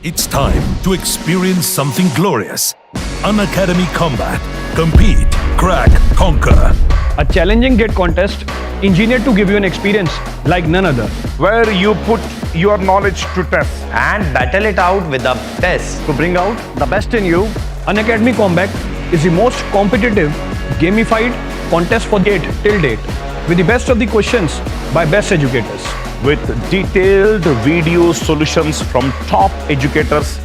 It's time to experience something glorious. Unacademy Combat. Compete, crack, conquer. A challenging GATE contest engineered to give you an experience like none other. Where you put your knowledge to test and battle it out with the best. To bring out the best in you, Unacademy Combat is the most competitive, gamified contest for GATE till date, with the best of the questions by best educators. with detailed video solutions from top educators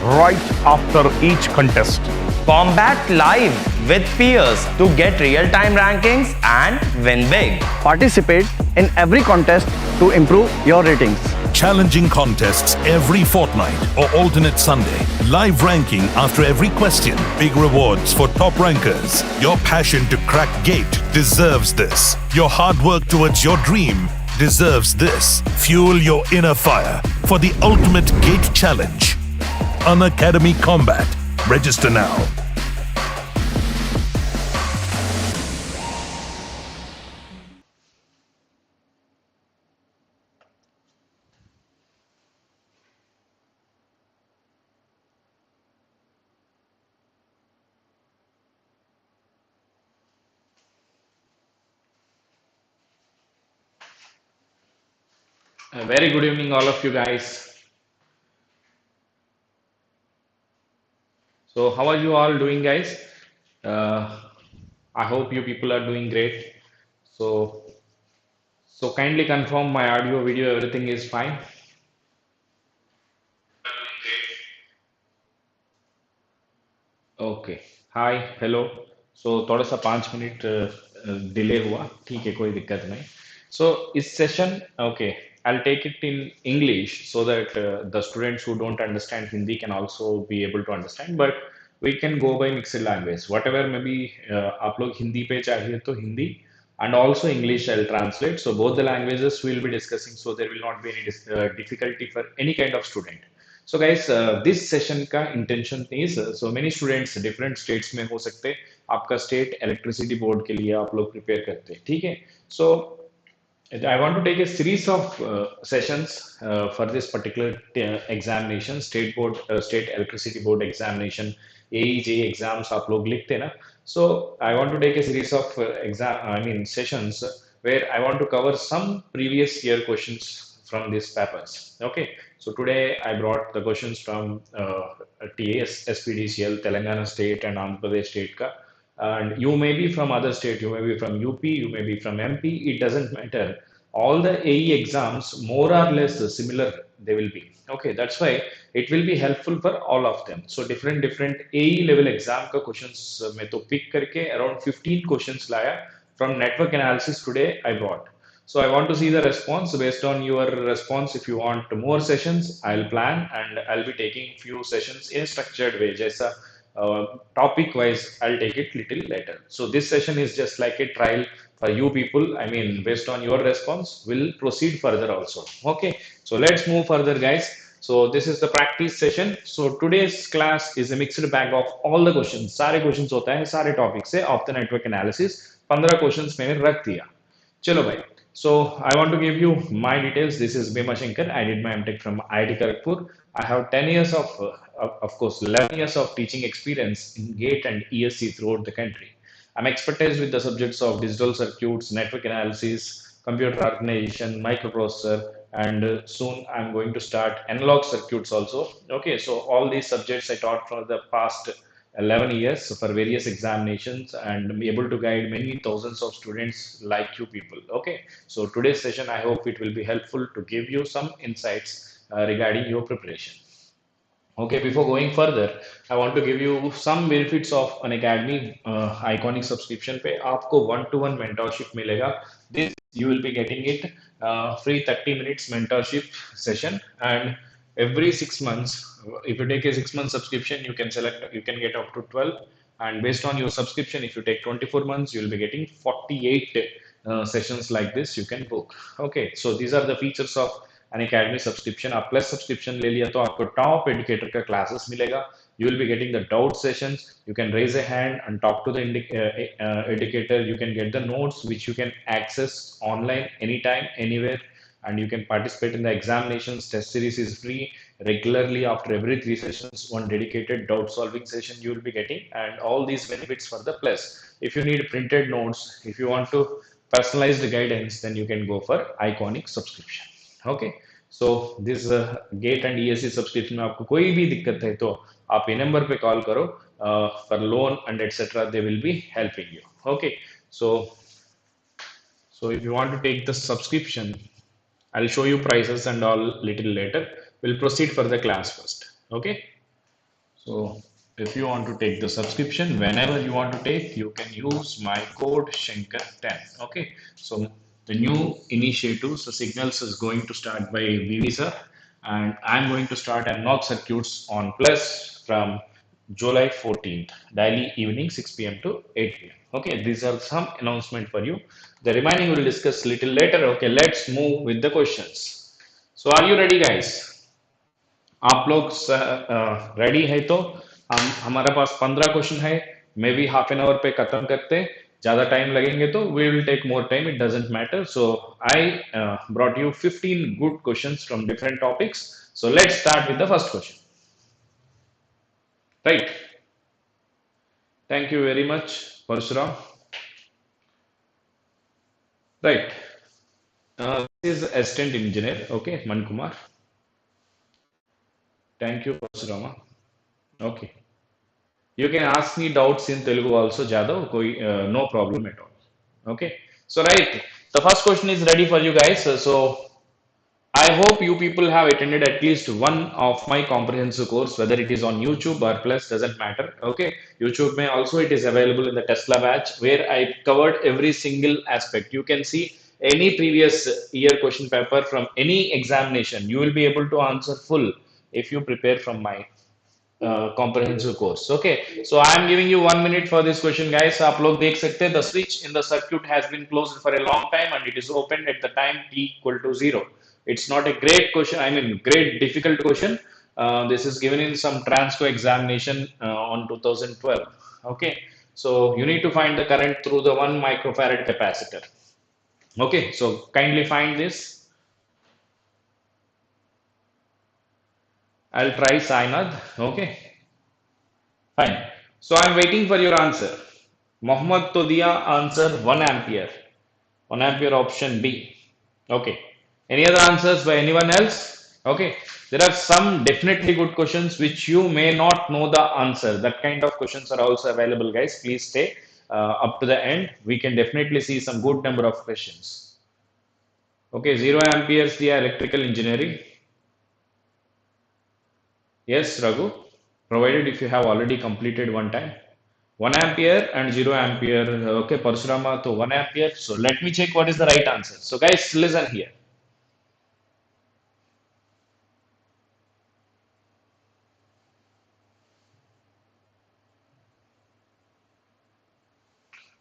right after each contest. Combat live with peers to get real-time rankings and win big. Participate in every contest to improve your ratings. Challenging contests every fortnight or alternate Sunday. Live ranking after every question. Big rewards for top rankers. Your passion to crack GATE deserves this. Your hard work towards your dream deserves this. Fuel your inner fire for the ultimate GATE challenge. Unacademy Combat. Register now. A very good evening, all of you guys. So, how are you all doing, guys? Uh, I hope you people are doing great. So, kindly confirm my audio, video, everything is fine. Okay hi hello सो थोड़ा सा 5 minute delay हुआ ठीक है कोई दिक्कत नहीं सो इस session okay I'll take it in English so that the students who don't understand Hindi can also be able to understand but we can go by mixed language whatever maybe आप लोग हिंदी पे चाहिए तो Hindi and also English I'll translate so both the languages we'll be discussing so there will not be any difficulty for any kind of student. So guys, this session का intention is so many students different states में हो सकते हैं आपका state electricity board के लिए आप लोग prepare करते हैं ठीक है so I want to take a series of sessions for this particular examination state electricity board examination AEJ exams आप लोग लिखते हैं ना so I want to take a series of sessions where I want to cover some previous year questions from these papers. Okay, so today I brought the questions from TSSPDCL, Telangana State and Andhra Pradesh State ka. And you may be from other state, you may be from UP, you may be from MP, it doesn't matter. All the AE exams, more or less similar, they will be. Okay, that's why it will be helpful for all of them. So different AE level exam का questions मैं तो pick करके around 15 questions लाया from network analysis today I brought. So I want to see the response based on your response. If you want more sessions, I'll plan and I'll be taking few sessions in a structured way. Jaisa topic wise, I'll take it little later. So this session is just like a trial for you people. I mean, based on your response, we'll proceed further also. Okay. So let's move further, guys. So this is the practice session. So today's class is a mixed bag of all the questions. सारे questions होता है सारे topics से of the network analysis. 15 questions मैंने रख दिया. चलो भाई. So I want to give you my details. This is Bhima Sankar. I did my MTech from IIT Kharagpur. I have 10 years of course, 11 years of teaching experience in GATE and ESE throughout the country. I'm expertise with the subjects of digital circuits, network analysis, computer organization, microprocessor, and soon I'm going to start analog circuits also. Okay, so all these subjects I taught for the past 11 years for various examinations and be able to guide many thousands of students like you people. Okay, so today's session I hope it will be helpful to give you some insights regarding your preparation. Okay, before going further, I want to give you some benefits of an academy iconic subscription पे आपको one-to-one mentorship मिलेगा. This you will be getting it free 30 minutes mentorship session and every 6 months. If you take a 6 month subscription, you can get up to 12 and based on your subscription, if you take 24 months, you will be getting 48 sessions like this you can book. Okay, so these are the features of an academy subscription. आप plus subscription ले लिया तो आपको top educator का classes मिलेगा. You will be getting the doubt sessions. You can raise a hand and talk to the educator. You can get the notes which you can access online anytime, anywhere, and you can participate in the examinations. Test series is free. regularly after every 3 sessions, one dedicated doubt solving session you will be getting, and all these benefits for the plus. If you need printed notes, if you want to personalized guidance, then you can go for iconic subscription. Okay, so this GATE and ESC subscription में आपको कोई भी दिक्कत है तो आप ये number पे कॉल करो for loan and etcetera, they will be helping you. Okay, so if you want to take the subscription, I'll show you prices and all little later. We'll proceed for the class first. Okay, so if you want to take the subscription, whenever you want to take, you can use my code Shankar10. Okay, so the new initiatives, the signals is going to start by VVSA, and I'm going to start analog circuits on Plus from July 14th, daily evening 6 p.m. to 8 p.m. Okay, these are some announcement for you. The remaining we'll discuss little later. Okay, let's move with the questions. So are you ready, guys? आप लोग ready है तो हमारे पास 15 question है, may be half an hour पे खत्म करते हैं. ज्यादा टाइम लगेंगे तो we will take more time, it doesn't matter. So I brought you 15 good questions from different topics. So let's start with the first question. Right, thank you very much Parshuram. Right, this is assistant engineer. Okay, Mankumar. Thank you, Parshurama. Okay. You can ask me doubts in Telugu also, Jadhav. No problem at all. Okay. So, right. The first question is ready for you guys. So, I hope you people have attended at least one of my comprehensive course, whether it is on YouTube or Plus, doesn't matter. Okay. YouTube may also it is available in the Tesla batch where I covered every single aspect. You can see any previous year question paper from any examination. You will be able to answer full if you prepare from my comprehensive course. Okay, so I am giving you 1 minute for this question, guys. आप लोग देख सकते हैं, the switch in the circuit has been closed for a long time and it is opened at the time t equal to 0. It's not a great question, I mean great difficult question. This is given in some transco examination on 2012. Okay, so you need to find the current through the 1 microfarad capacitor. Okay, so kindly find this. I'll try Sainad. Okay, fine. So I'm waiting for your answer. Mohammed to diya answer 1 ampere. 1 ampere option B. Okay. Any other answers by anyone else? Okay. There are some definitely good questions which you may not know the answer. That kind of questions are also available, guys. Please stay up to the end. We can definitely see some good number of questions. Okay. 0 amperes diya electrical engineering. Yes, Raghu. Provided if you have already completed one time. 1 ampere and 0 ampere. Okay, Parshurama to 1 ampere. So let me check what is the right answer. So guys, listen here.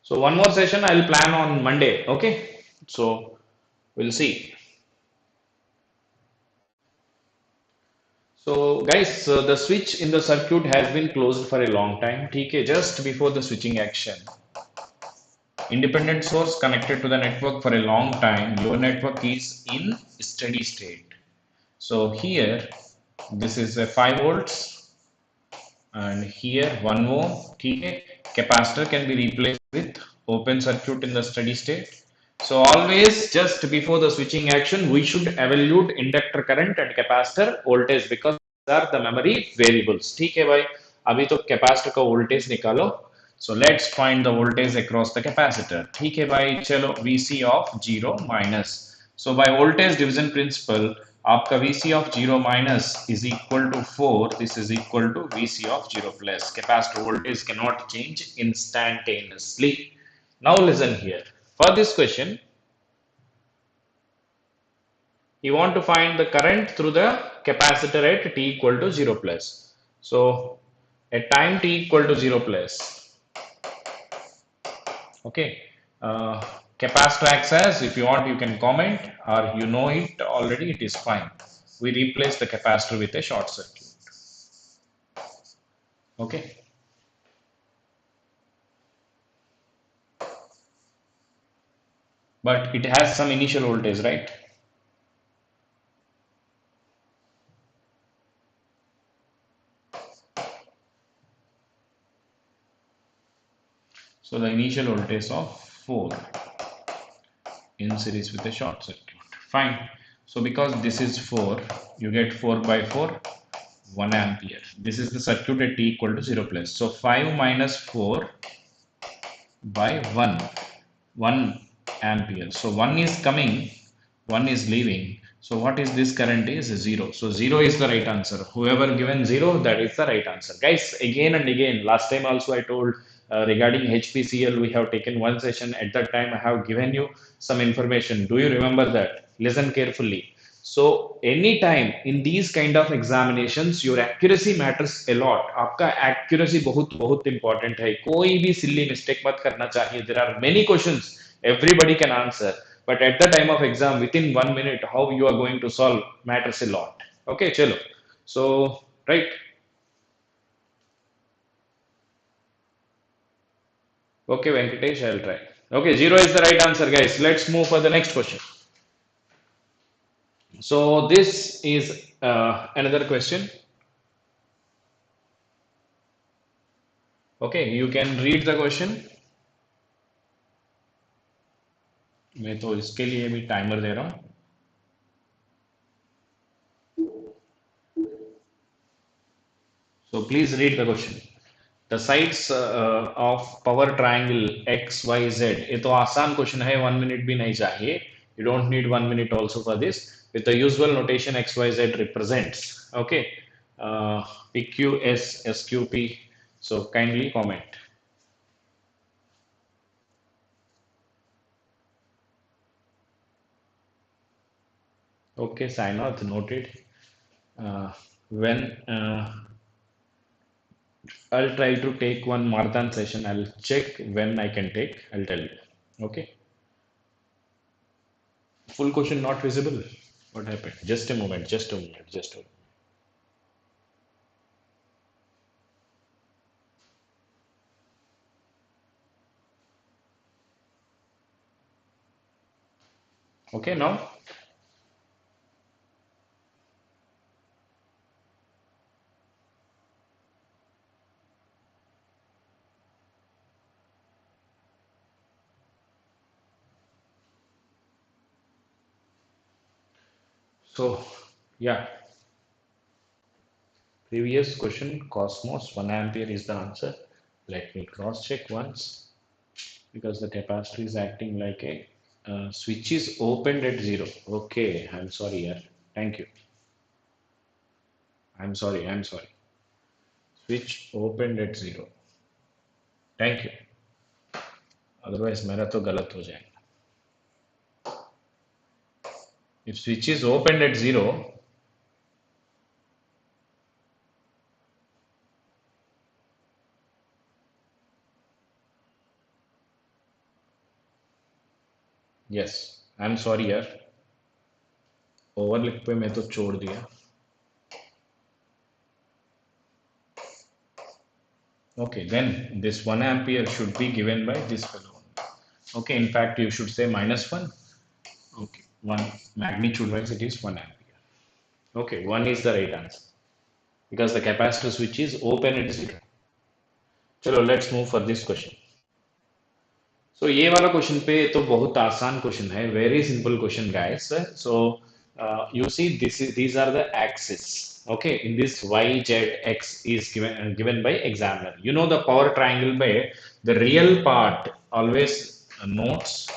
So one more session I will plan on Monday. Okay, so we'll see. So guys, the switch in the circuit has been closed for a long time. Okay, just before the switching action. Independent source connected to the network for a long time. Your network is in steady state. So here, this is a 5 volts and here 1 ohm. Okay, capacitor can be replaced with open circuit in the steady state. So always just before the switching action, we should evaluate inductor current and capacitor voltage because these are the memory variables. ठीक है भाई, अभी तो capacitor का voltage निकालो. So let's find the voltage across the capacitor. ठीक है भाई, चलो VC of 0 minus. So by voltage division principle, आपका VC of 0 minus is equal to 4. This is equal to VC of 0 plus. Capacitor voltage cannot change instantaneously. Now listen here. For this question, you want to find the current through the capacitor at t equal to 0 plus. So at time t equal to 0 plus, okay, capacitor acts as, if you want you can comment or you know it already, it is fine. We replace the capacitor with a short circuit. Okay. But it has some initial voltage, right? So the initial voltage of 4 in series with a short circuit. Fine. So because this is 4, you get 4 by 4, 1 ampere. This is the circuit at t equal to 0 plus. So 5 minus 4 by 1, 1 ampere. So 1 is coming, 1 is leaving. So what is this current is 0. So 0 is the right answer. Whoever given 0, that is the right answer. Guys, again and again, last time also I told regarding HPCL, we have taken one session. At that time, I have given you some information. Do you remember that? Listen carefully. So anytime in these kind of examinations, your accuracy matters a lot. आपका accuracy बहुत बहुत important है. कोई भी silly mistake मत करना चाहिए. There are many questions everybody can answer, but at the time of exam, within 1 minute, how you are going to solve matters a lot. Okay, chalo. So right. Okay, Venkatesh, I'll try. Okay, 0 is the right answer, guys. Let's move for the next question. So this is another question. Okay, you can read the question. मैं तो इसके लिए भी timer दे रहा हूँ. So please read the question. The sides of power triangle X, Y, Z. ये तो आसान क्वेश्चन है, 1 minute भी नहीं चाहिए. You don't need 1 minute also for this. With the usual notation X, Y, Z represents. Okay. PQS, SQP. So kindly comment. Okay, Sainath, noted. When I'll try to take one marathon session. I'll check when I can take. I'll tell you. Okay. Full question not visible. What happened? Just a moment. Just a moment. Just a moment. Okay, now. So, yeah. Previous question, Cosmos, 1 ampere is the answer. Let me cross check once because the capacitor is acting like a switch is opened at 0. Okay, I'm sorry, yeah. Thank you. I'm sorry, I'm sorry. Switch opened at 0. Thank you. Otherwise, मेरा तो गलत हो जाएगा. If switch is opened at 0, yes, I'm sorry यार. ओवरलिक पे मैं तो छोड़ दिया. Okay, then this 1 ampere should be given by this fellow. Okay, in fact, you should say -1. Okay, 1 magnitude wise, it is 1 ampere. Okay, 1 is the right answer because the capacitor switch is open at 0. चलो, let's move for this question. So ये वाला question पे तो बहुत आसान question है, very simple question, guys. So you see, these are the axes. Okay, in this y, z, x is given by examiner. You know the power triangle by the real part always notes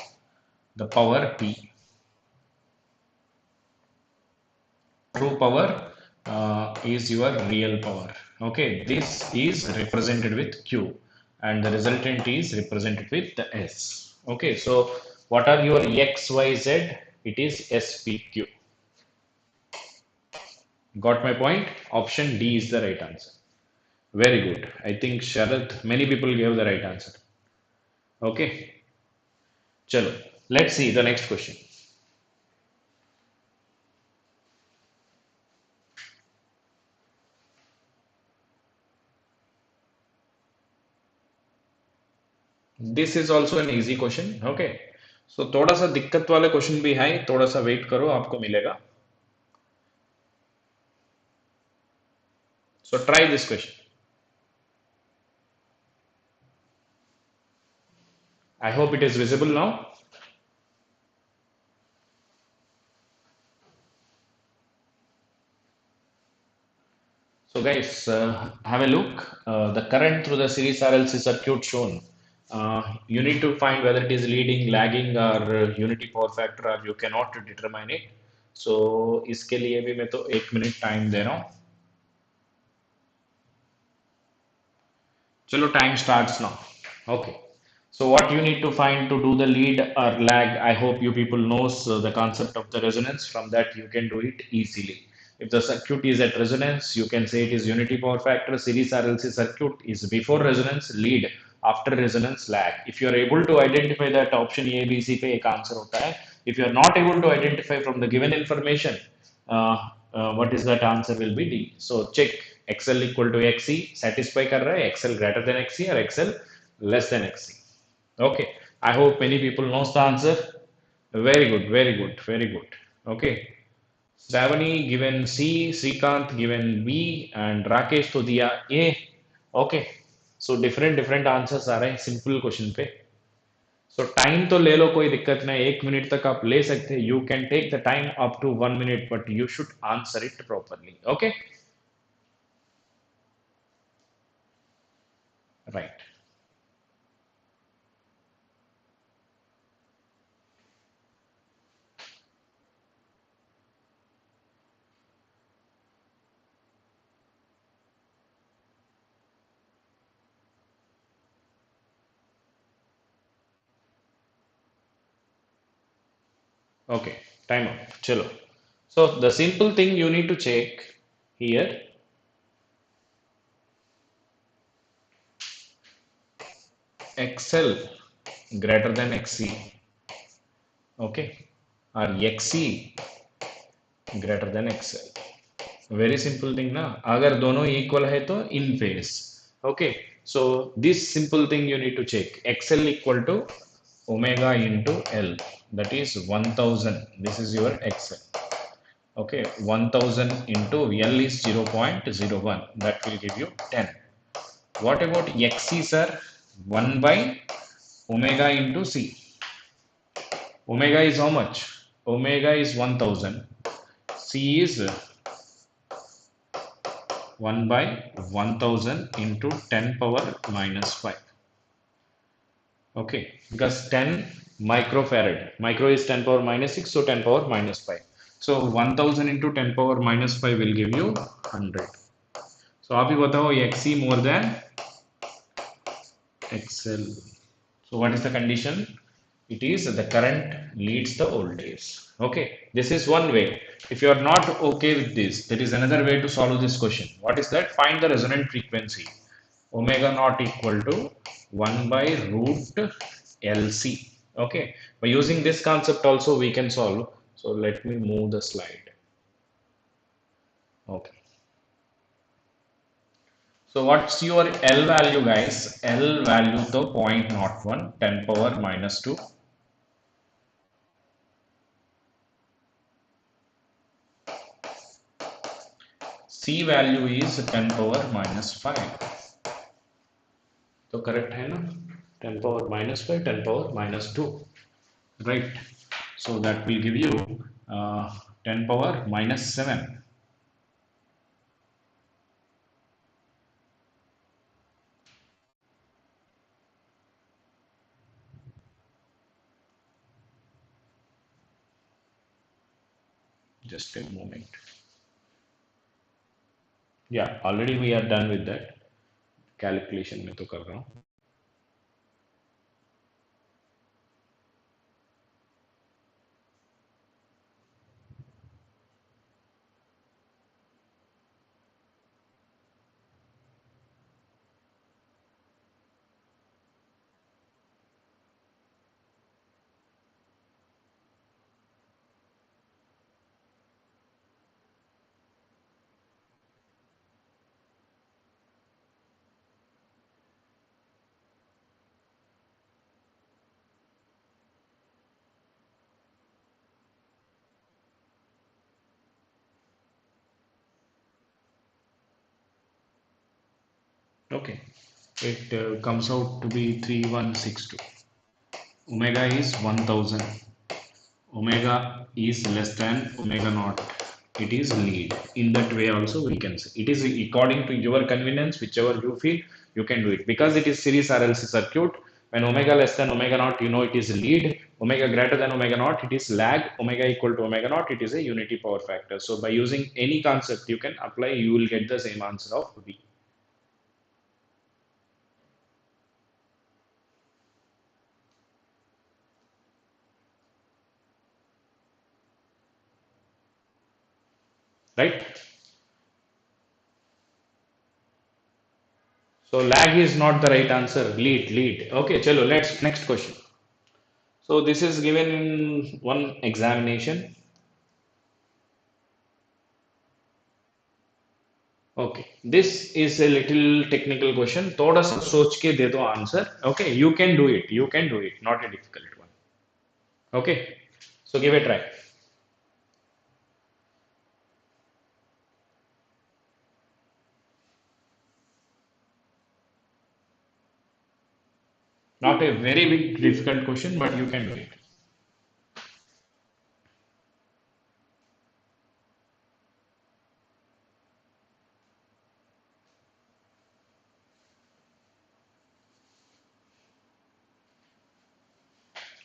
the power P. True power is your real power. Okay, this is represented with Q and the resultant is represented with the S. Okay, so what are your X, Y, Z? It is SPQ. Got my point? Option D is the right answer. Very good. I think Sharad, many people gave the right answer. Okay. Chalo, let's see the next question. This is also an easy question. Okay. So थोड़ा सा दिक्कत वाले question भी है, थोड़ा सा wait करो, आपको मिलेगा. So try this question. I hope it is visible now. So guys, have a look. The current through the series RLC circuit shown. You need to find whether it is leading, lagging or unity power factor, or you cannot determine it. So इसके लिए भी मैं तो 1 minute time दे रहा हूँ. Chalo, time starts now. Okay. So what you need to find to do the lead or lag, I hope you people knows the concept of the resonance. From that you can do it easily. If the circuit is at resonance, you can say it is unity power factor. Series RLC circuit is before resonance, lead after resonance, lag. If you are able to identify that option A, B, C पे एक answer होता है. If you are not able to identify from the given information, what is that answer will be D. So check XL equal to XE satisfy कर रहा है, XL greater than XE or XL less than XE. Okay, I hope many people knows the answer. Very good, very good, very good. Okay, Savani given C, Srikanth given B, and Rakesh to diya A. Okay, so different answers आ रहे हैं simple question पे. So time तो ले लो, कोई दिक्कत नहीं, 1 minute तक आप ले सकते हैं. You can take the time up to 1 minute, but you should answer it properly. Okay, right. Okay, time up. Chalo. So the simple thing you need to check here, XL greater than XC, okay, or XC greater than XL. Very simple thing ना. अगर दोनों equal है तो in phase. Okay, so this simple thing you need to check. XL equal to omega into L. That is 1000. This is your XL. Okay, 1000 into L is 0.01. That will give you 10. What about XC, sir? 1 by omega into C. Omega is how much? Omega is 1000. C is 1 by 1000 into 10 power minus 5. Okay, because 10 microfarad. Micro is 10 power minus 6, so 10 power minus 5. So 1000 into 10 power minus 5 will give you 100. So आप ही बताओ XC more than XL. So what is the condition? It is the current leads the voltage. Okay, this is one way. If you are not okay with this, there is another way to solve this question. What is that? Find the resonant frequency. Omega naught equal to 1 by root LC. Okay, by using this concept also we can solve. So let me move the slide. Okay. So what's your L value, guys? L value to 0.01, 10 power minus 2. C value is 10 power minus 5. So correct है ना? 10 power minus 5, 10 power minus 2. Right. So that will give you 10 power minus 7. Just a moment. Yeah, already we are done with that. Calculation में तो कर रहा हूँ. Okay, it comes out to be 3162. Omega is 1000. Omega is less than omega naught. It is lead. In that way also we can say. It is according to your convenience, whichever you feel, you can do it. Because it is series RLC circuit, when omega less than omega naught, you know it is lead. Omega greater than omega naught, it is lag. Omega equal to omega naught, it is a unity power factor. So by using any concept you can apply, you will get the same answer of B. Right? So lag is not the right answer. Lead. Okay, chalo, let's next question. So this is given in one examination. Okay, this is a little technical question. थोड़ा सा सोच के दे दो answer. Okay, you can do it. You can do it. Not a difficult one. Okay, so give a try. Not a very big difficult question, but you can do it.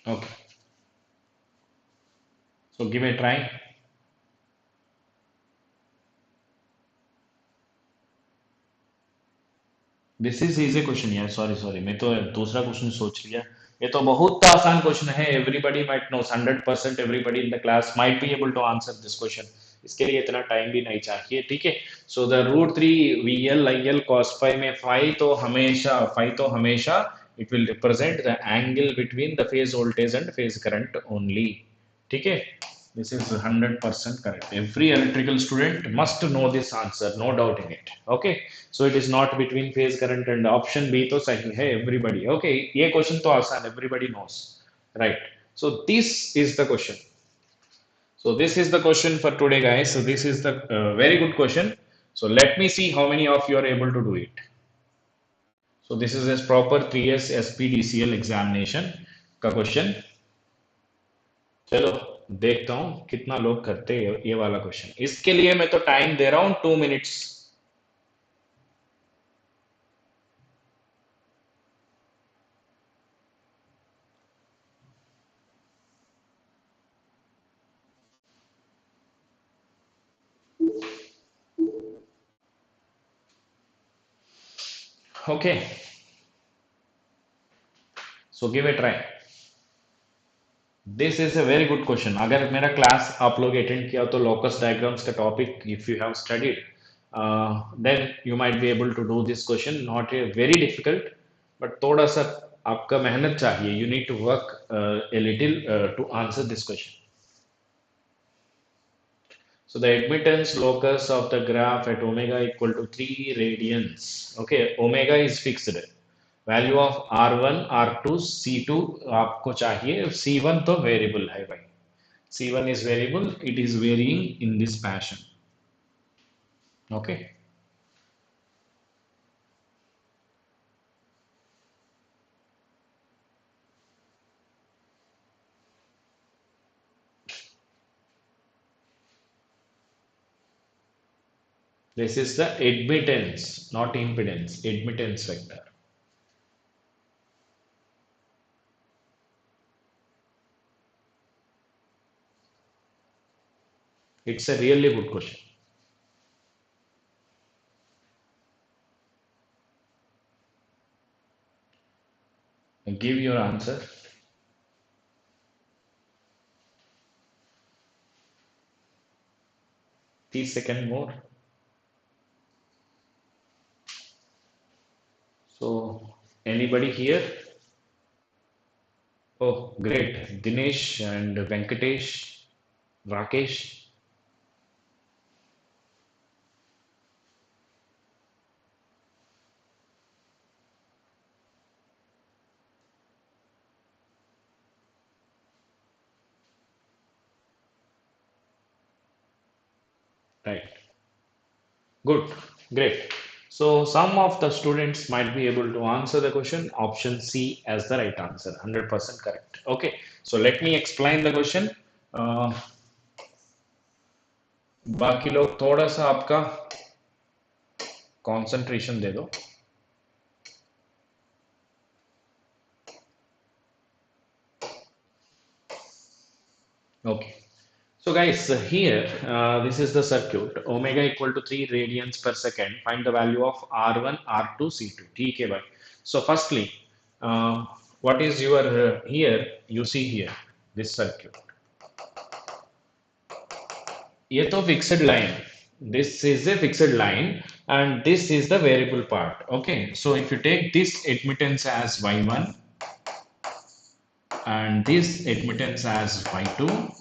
Okay, so give a try. This is easy question यार, sorry मैं तो दूसरा question सोच लिया. ये तो बहुत आसान क्वेश्चन है. Everybody might knows, 100% everybody in the class might be able to answer this question. इसके लिए इतना टाइम भी नहीं चाहिए. ठीक है. So the root three V L I L cos five में फाइव तो हमेशा it will represent the angle between the phase voltage and phase current only. ठीक है. This is 100% correct. Every electrical student must know this answer, no doubt in it. Okay, so it is not between phase current and option B तो सही है everybody. Okay, ये question तो आसान, everybody knows, right? So this is the question. So this is the question for today, guys. So this is the very good question. So let me see how many of you are able to do it. So this is a proper 3S SPDCL examination का question. चलो देखता हूं कितना लोग करते हैं ये वाला क्वेश्चन. इसके लिए मैं तो टाइम दे रहा हूं 2 minutes. Okay, so give a try. This is a very good question. अगर मेरा क्लास आप लोग अटेंड किया तो लोकस डायग्राम्स का topic if you have studied then you might be able to do this question. Not a very difficult, but थोड़ा सा आपका मेहनत चाहिए. You need to work a little to answer this question. So the admittance locus of the graph at omega equal to 3 radians. Okay, omega is fixed. Value of R1, R2, C2 आपको चाहिए. C1 तो variable है भाई. C1 is variable. It is varying in this fashion. Okay. This is the admittance, not impedance. Admittance vector. It's a really good question. Give your answer. Second more. So anybody here? Oh, great. Dinesh and Venkatesh, Rakesh. Right. Good. Great. So some of the students might be able to answer the question option C as the right answer, 100% correct. Okay, so let me explain the question. uh, बाकी लोग थोड़ा सा आपका concentration दे दो. Okay. So guys, here this is the circuit. Omega equal to 3 radians per second. Find the value of R1, R2, C2. ठीक है भाई. So firstly, what is your here? You see here this circuit. ये तो fixed line. This is a fixed line, and this is the variable part. Okay. So if you take this admittance as Y1 and this admittance as Y2.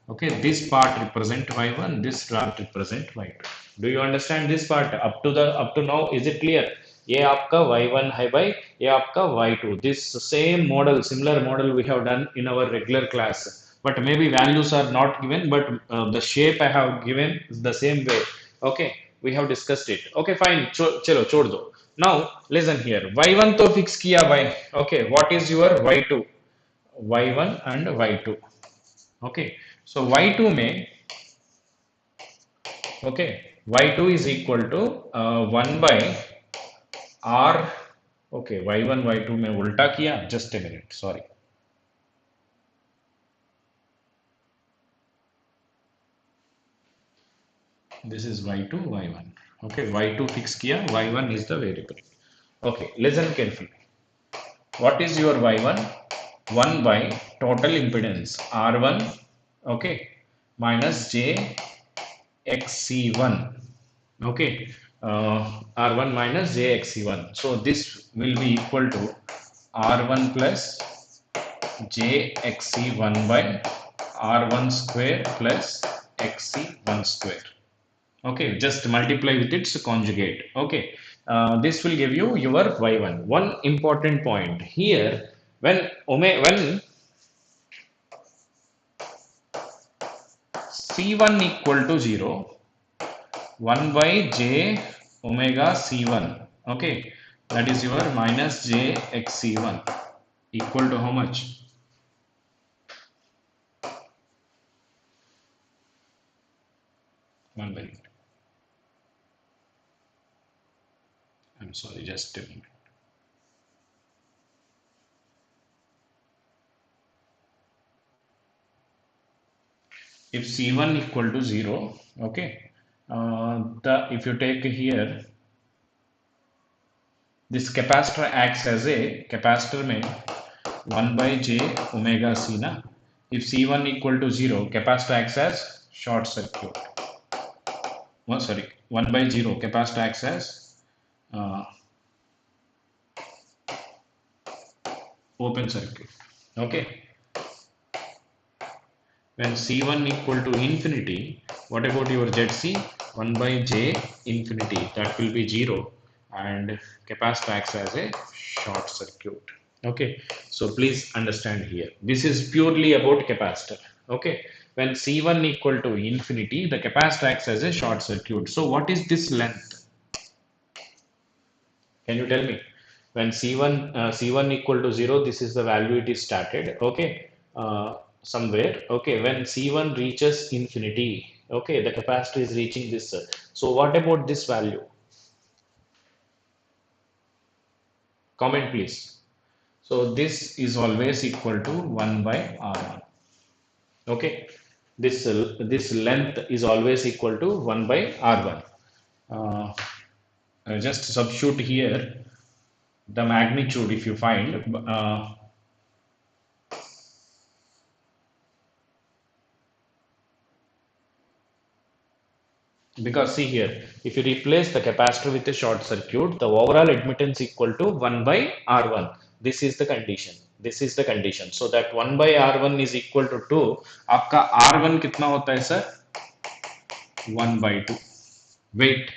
Okay, this part represent y1, this part represent y2. Do you understand this part? Up to now, is it clear? ये आपका y1 है भाई, ये आपका y2. This same model, similar model we have done in our regular class, but maybe values are not given, but the shape I have given is the same way. Okay, we have discussed it. Okay, fine. चलो छोड़ दो. Now listen here. y1 तो fix किया भाई. Okay, what is your y2? y1 and y2. Okay, so y2 में, okay, y2 is equal to 1 by r. Okay, y1 y2 में उल्टा किया. Just a minute, sorry. This is y2 y1. Okay, y2 fix किया, y1 is the variable. Okay, listen carefully. What is your y1? 1 by total impedance r1, okay, minus j xc1. Okay, r1 minus j xc1. So this will be equal to r1 plus j xc1 by r1 square plus xc1 square. Okay, just multiply with its conjugate. Okay, this will give you your y1. One important point here, when c1 equal to 0, 1 by j omega c1, okay, that is your minus j xc1 equal to how much? One minute. I'm sorry, just a minute. If C1 equal to 0, okay, if you take here, this capacitor acts as a capacitor में 1 by j omega c na. If C1 equal to 0, capacitor acts as short circuit. Oh, sorry, 1 by 0, capacitor acts as open circuit. Okay. When C1 equal to infinity, what about your ZC? 1 by J infinity, that will be 0, and capacitor acts as a short circuit. Okay, so please understand here. This is purely about capacitor. Okay, when C1 equal to infinity, the capacitor acts as a short circuit. So what is this length? Can you tell me? When C1 equal to 0, this is the value it is started. Okay. Somewhere. Okay, when C1 reaches infinity, okay, the capacitor is reaching this. So what about this value? Comment please. So this is always equal to 1 by R1. Okay, this length is always equal to 1 by R1. Just substitute here the magnitude if you find. Because see here, if you replace the capacitor with a short circuit, the overall admittance equal to 1 by R1. This is the condition. This is the condition. So that 1 by R1 is equal to 2. आपका R1 कितना होता है sir? 1 by 2. Wait.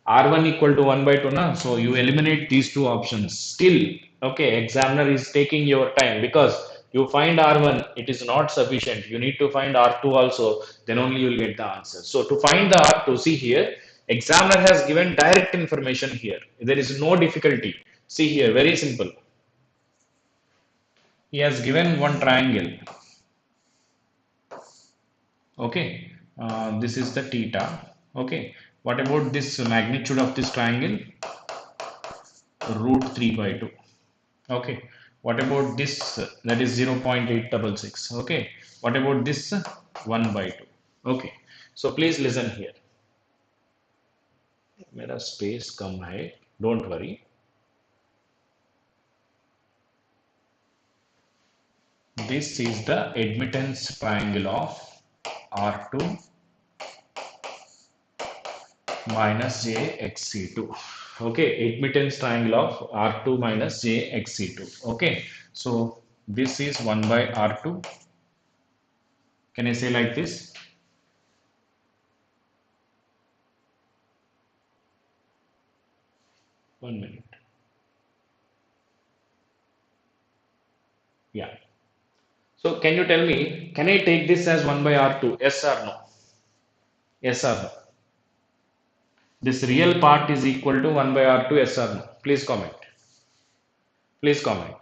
R1 equal to 1 by 2 na? So you eliminate these two options. Still, okay, examiner is taking your time because you find R1, it is not sufficient. You need to find R2 also, then only you will get the answer. So to find the R2, see here, Examiner has given direct information here. There is no difficulty. See here, very simple. He has given one triangle. Okay, this is the theta. Okay, what about this magnitude of this triangle? Root 3 by 2. Okay, what about this? That is 0.866. Okay, what about this? 1 by 2. Okay, so please listen here. मेरा space कम है, don't worry. This is the admittance triangle of R2 minus JXC2. Okay, admittance triangle of R2 minus JXC2. Okay, so this is 1 by R2. Can I say like this? One minute. Yeah. So can you tell me, can I take this as 1 by R2? Yes or no? Yes or no? This real part is equal to 1 by R2, yes or no? Please comment. Please comment.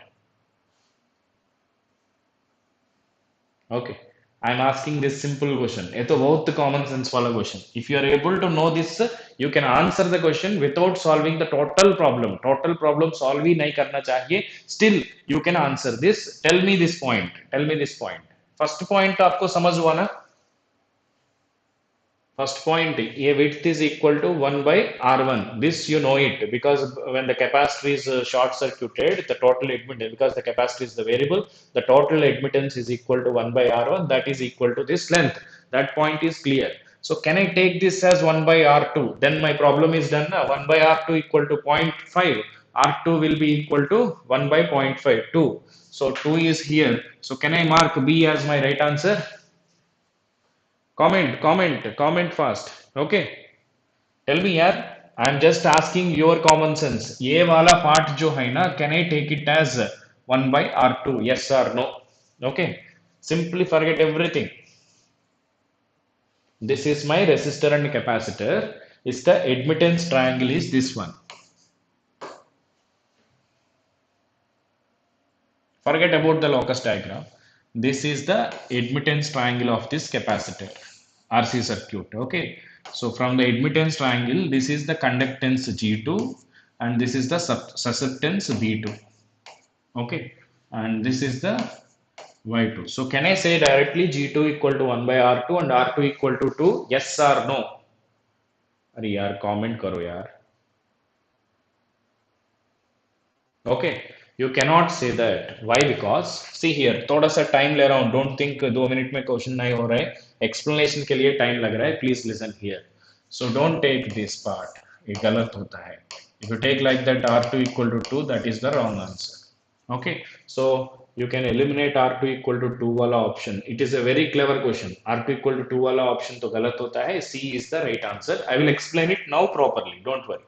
Okay. I am asking this simple question. It's a बहुत common sense वाला question. If you are able to know this, you can answer the question without solving the total problem. Total problem solve ही नहीं करना चाहिए. Still, you can answer this. Tell me this point. Tell me this point. First point आपको समझ हुआ ना? First point, a width is equal to 1 by R1. This you know it because when the capacitor is short circuited, the total admittance, because the capacitor is the variable, the total admittance is equal to 1 by R1. That is equal to this length. That point is clear. So can I take this as 1 by R2? Then my problem is done now. 1 by R2 equal to 0.5. R2 will be equal to 1 by 0.5, 2. So 2 is here. So can I mark B as my right answer? Comment fast. Okay, tell me यार. I am just asking your common sense. ये वाला part जो है ना, can I take it as 1 by R2? Yes or no? Okay, simply forget everything. This is my resistor and capacitor. Is the admittance triangle is this one. Forget about the locus diagram. This is the admittance triangle of this capacitor RC circuit. Okay, so from the admittance triangle, this is the conductance G2 and this is the susceptance B2. Okay, and this is the Y2. So can I say directly G2 equal to 1 by R2 and R2 equal to 2? Yes or no? अरे यार comment करो यार. Okay, you cannot say that. Why? Because see here, थोड़ा सा time ले रहा हूँ. Don't think 2 minute में question नहीं हो रहा है. Explanation के लिए time लग रहा है. Please listen here. So don't take this part. ये गलत होता है. If you take like that R2 equal to 2, that is the wrong answer. Okay, so you can eliminate R2 equal to 2 वाला option. It is a very clever question. R2 equal to 2 वाला option तो गलत होता है. C is the right answer. I will explain it now properly. Don't worry.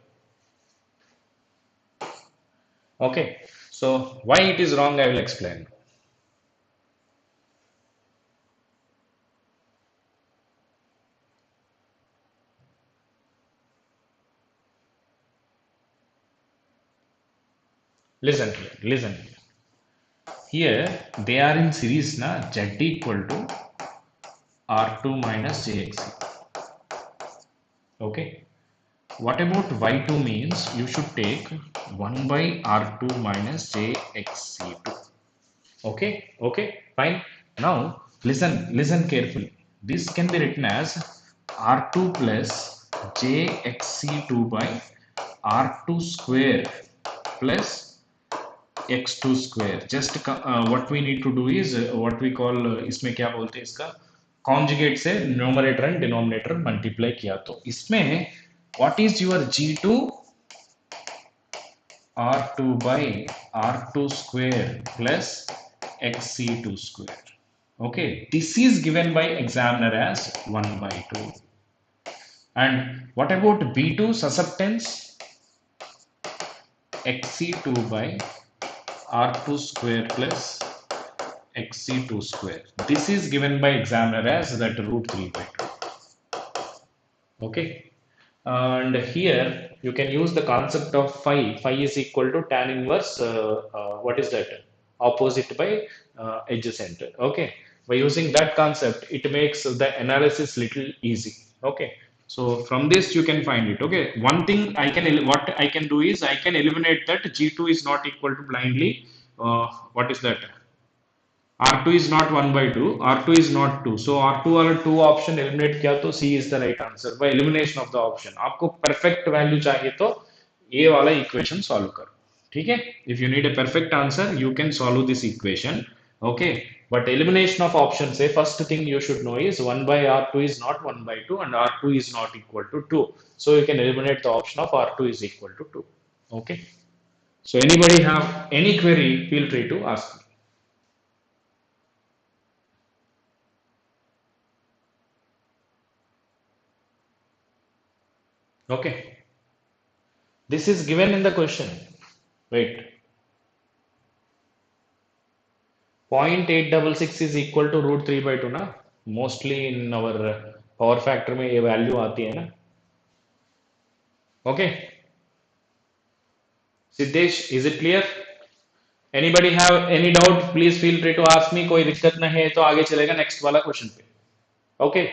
Okay, so why it is wrong, I will explain. Listen here, listen here. Here they are in series na, Z equal to R2 minus JXC. Okay. What about Y2 means you should take 1 by R2 minus JXC2. Okay, okay, fine. Now listen carefully. This can be written as R2 plus JXC2 by R2 square plus X2 square. Just what we need to do is what we call इसमें क्या बोलते हैं इसका conjugate से numerator and denominator multiply किया तो इसमें what is your G2? R2 by R2 square plus XC2 square. Okay, this is given by examiner as 1 by 2. And what about B2 susceptance? XC2 by R2 square plus XC2 square. This is given by examiner as that root 3 by 2. Okay. And here you can use the concept of phi. Phi is equal to tan inverse, what is that, opposite by adjacent. Okay, by using that concept it makes the analysis little easy. Okay, so from this you can find it. Okay, one thing what I can do is I can eliminate that g2 is not equal to blindly, what is that, R2 is not 1 by 2, R2 is not 2. So R2 वाला 2 option eliminate किया तो C is the right answer by elimination of the option. आपको perfect value चाहिए तो ये वाला equation solve करो. ठीक है? If you need a perfect answer, you can solve this equation. Okay. But elimination of option say first thing you should know is 1 by R2 is not 1 by 2 and R2 is not equal to 2. So you can eliminate the option of R2 is equal to 2. Okay. So anybody have any query, feel free to ask me. Okay, this is given in the question. Wait, 0.866 is equal to root 3 by 2 ना? Mostly in our power factor में ये value आती है ना? Okay, Siddesh, is it clear? Anybody have any doubt? Please feel free to ask me. कोई दिक्कत नहीं है तो आगे चलेगा next वाला question पे. Okay.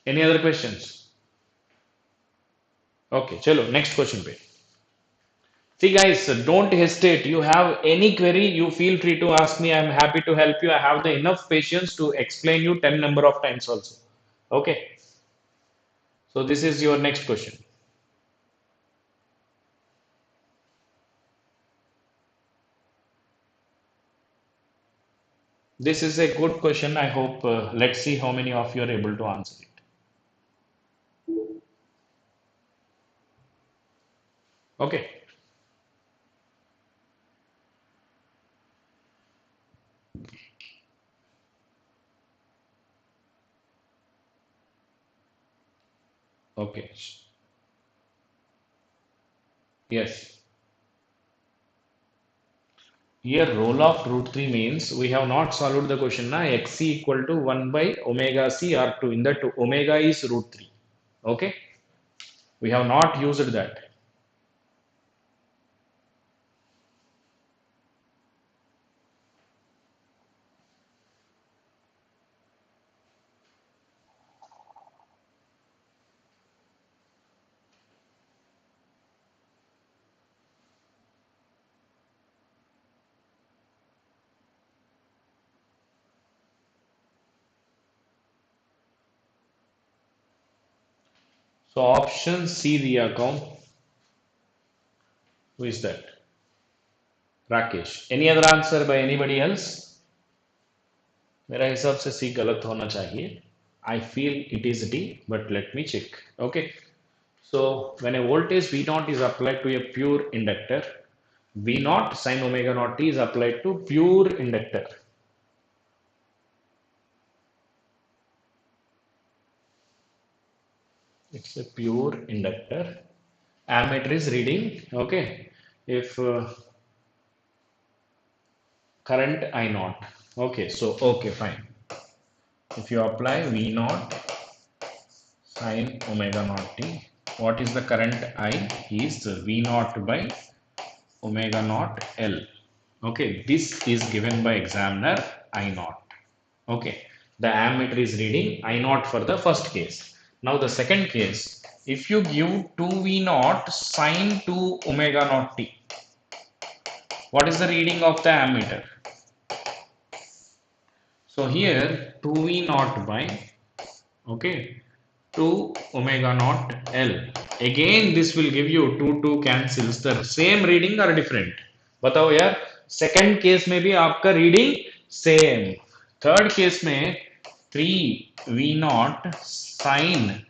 Any other questions? Okay, चलो next question पे. See guys, don't hesitate. You have any query, you feel free to ask me. I'm happy to help you. I have the enough patience to explain you 10 number of times also. Okay. So this is your next question. This is a good question. I hope, let's see how many of you are able to answer it. Okay. Okay. Yes. Here roll of root 3 means we have not solved the question na, xc equal to 1 by omega c r2. In that omega is root 3. Okay. We have not used that. So option C दिया कौन? Who is that? Rakesh. Any other answer by anybody else? मेरा हिसाब से C गलत होना चाहिए. I feel it is D, but let me check. Okay. So when a voltage V naught is applied to a pure inductor, V naught sin omega naught t is applied to pure inductor. It's a pure inductor. Ammeter is reading. Okay. If current I naught. Okay. So okay, fine. If you apply V naught sin omega naught t, what is the current I? Is V naught by omega naught L. Okay, this is given by examiner I naught. Okay, the ammeter is reading I naught for the first case. Now the second case, if you give 2V naught sine 2 omega naught t, what is the reading of the ammeter? So here 2V naught by, okay, 2 omega naught L. Again this will give you 2 cancels. The same reading or different? बताओ यार. Second case में भी आपका reading same. Third case में 3V naught sin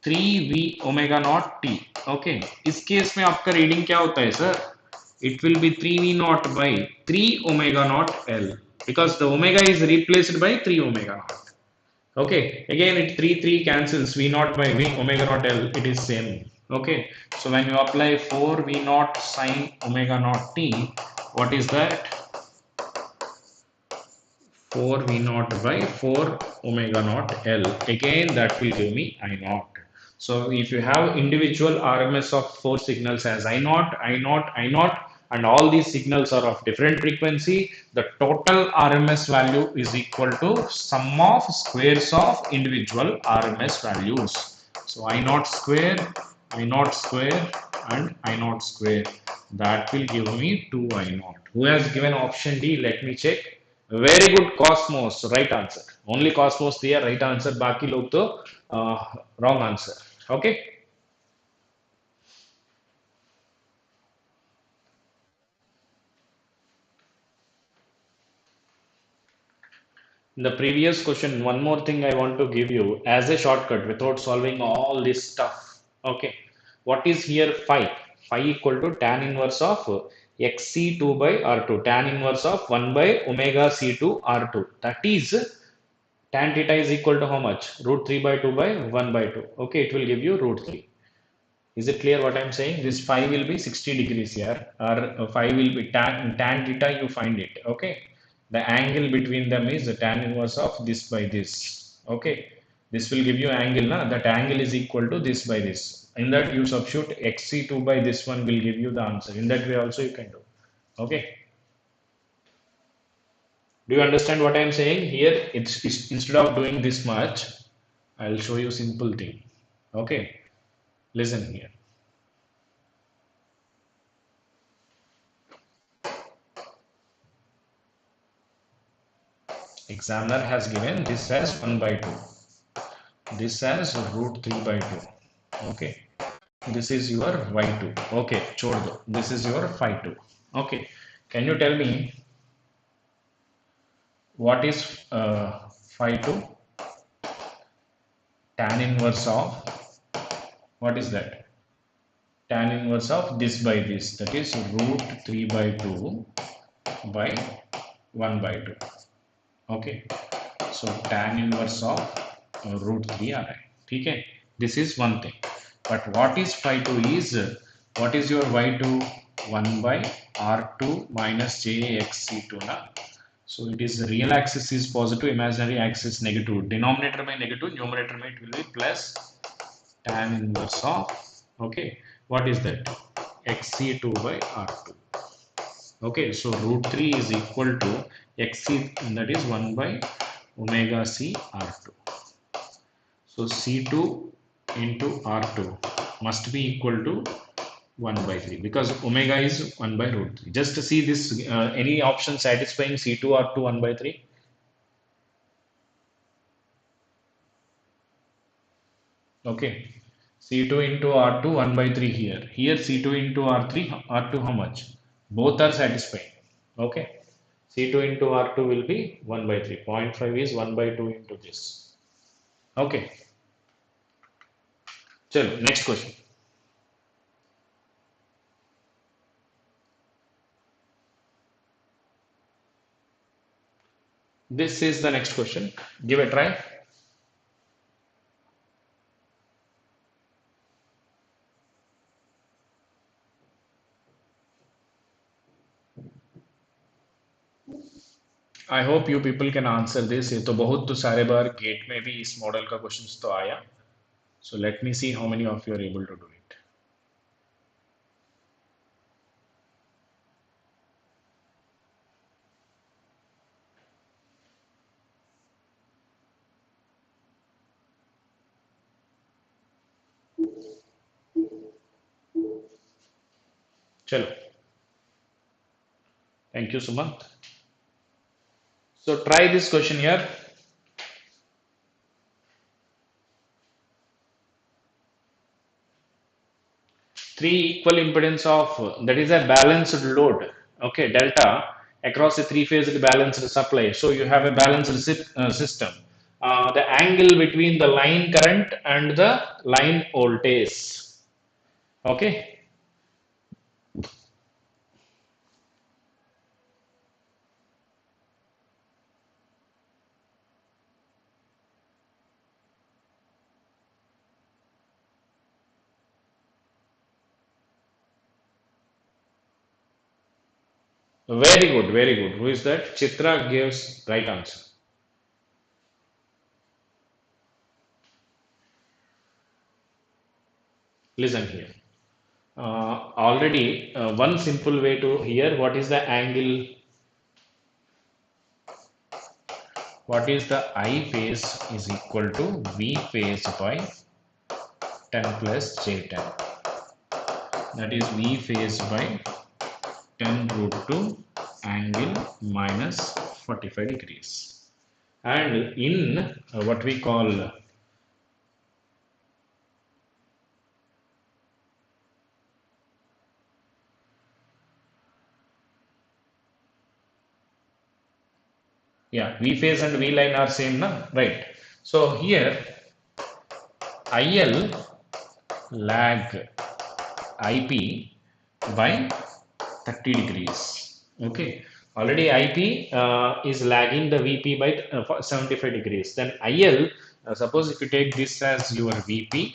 3V omega naught t. Okay. इस case में आपका reading क्या होता है sir? It will be 3V naught by 3 omega naught L. Because the omega is replaced by 3 omega naught. Okay, again it 3 cancels V naught by V omega naught L, it is same. Okay, so when you apply 4 V naught sine omega naught t, what is that? 4 V naught by 4 omega naught L. Again, that will give me I naught. So if you have individual RMS of 4 signals as I naught, I naught, I naught, and all these signals are of different frequency, the total RMS value is equal to sum of squares of individual RMS values. So I naught square, I naught square, and I naught square. That will give me 2 I naught. Who has given option D? Let me check. Very good, Cosmos. Right answer. Only Cosmos दिया right answer. बाकी लोग तो wrong answer. Okay. In the previous question, one more thing I want to give you as a shortcut without solving all this stuff. Okay. What is here phi? Phi equal to tan inverse of xc2 by r2. Tan inverse of 1 by omega c2 r2. That is tan theta is equal to how much? Root 3 by 2 by 1 by 2. Okay. It will give you root 3. Is it clear what I'm saying? This phi will be 60 degrees here, or phi will be tan theta, you find it. Okay. The angle between them is the tan inverse of this by this. Okay. This will give you angle, na? That angle is equal to this by this. In that you substitute xc2 by this one will give you the answer. In that way also you can do. Okay. Do you understand what I'm saying? Here, it's instead of doing this much, I'll show you simple thing. Okay. Listen here. Examiner has given this as 1 by 2, this as root 3 by 2. Okay, this is your y2. Okay, chhod do. This is your phi 2. Okay, can you tell me what is phi 2? Tan inverse of, what is that? Tan inverse of this by this, that is root 3 by 2 by 1 by 2. Okay, so tan inverse of root 3 RI. Okay, this is one thing. But what is phi 2 is, what is your y2? 1 by r2 minus jxc2 na. So it is real axis is positive, imaginary axis negative. Denominator by negative, numerator by it will be plus tan inverse of, okay, what is that? xc2 by r2. Okay, so root 3 is equal to xc, that is 1 by omega c r2. So c2 into r2 must be equal to 1 by 3 because omega is 1 by root 3. Just to see this, any option satisfying c2 r2 1 by 3? Okay, c2 into r2 1 by 3 here. Here c2 into r3, r2 how much? Both are satisfying. Okay, c2 into r2 will be 1 by 3. 0.5 is 1 by 2 into this. Okay, chalo, next question. This is the next question. Give a try. I hope you people can answer this. ये तो बहुत तो सारे बार gate में भी इस model का questions तो आया. So let me see how many of you are able to do it. चलो, thank you Sumant. So try this question here. Three equal impedance of, that is a balanced load, okay, delta across a three-phase balanced supply. So you have a balanced system. The angle between the line current and the line voltage. Okay. Very good, very good. Who is that? Chitra gives right answer. Listen here. Already one simple way to here, what is the angle? What is the I phase is equal to V phase by 10 plus J10. That is V phase by 10 root 2 angle minus 45 degrees. And in what we call V phase and V line are same, na? Right. So here IL lag IP by 30 degrees. Okay. Already IP is lagging the VP by 75 degrees. Then IL, suppose if you take this as your VP,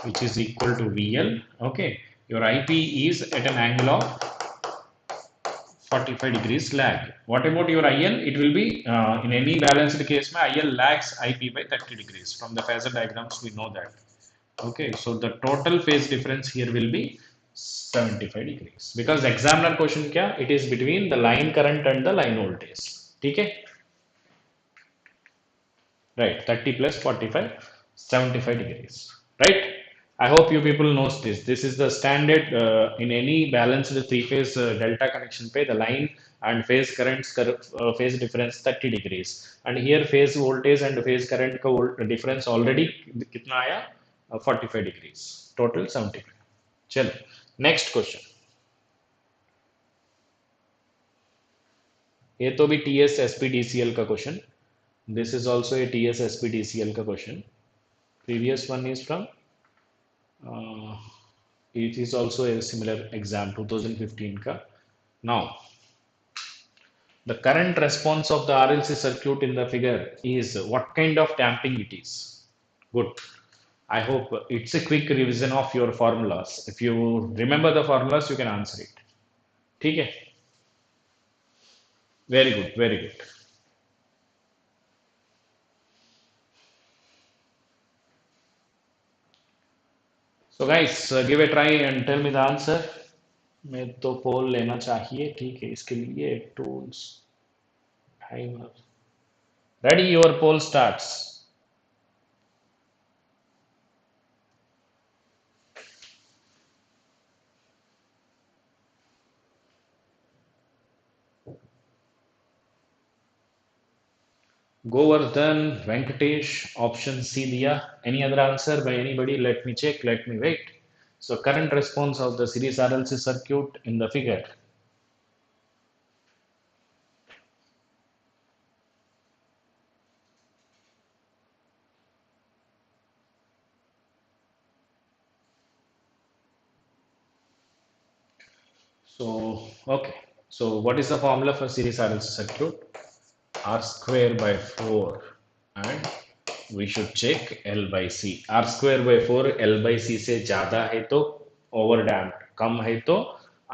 which is equal to VL. Okay. Your IP is at an angle of 45 degrees lag. What about your IL? It will be in any balanced case, my IL lags IP by 30 degrees. From the phasor diagrams, we know that. Okay, so the total phase difference here will be 75 degrees. Because examiner question kya? It is between the line current and the line voltage. Okay? Right, 30 plus 45, 75 degrees. Right? I hope you people knows this. This is the standard in any balanced three-phase delta connection pay the line and phase currents phase difference 30 degrees. And here phase voltage and phase current ka difference already kitna aaya? 45 degrees. Total 75. Chalo. Next question. ये तो भी TSSPDCL का question. This is also a TSSPDCL का question. Previous one is from it is also a similar exam 2015 ka. Now the current response of the RLC circuit in the figure is what kind of damping it is. Good. I hope it's a quick revision of your formulas. If you remember the formulas, you can answer it. ठीक है? Very good, very good. So guys, give a try and tell me the answer. मैं तो पोल लेना चाहिए, ठीक है? इसके लिए tools, timer. Ready? Your poll starts. Govardhan, Venkatesh, option C diya. Any other answer by anybody? Let me check, let me wait. So current response of the series RLC circuit in the figure. So, okay. So what is the formula for series RLC circuit? R square by 4 and we should check L by C. R square by 4 L by C से ज़्यादा है तो over damped, कम है तो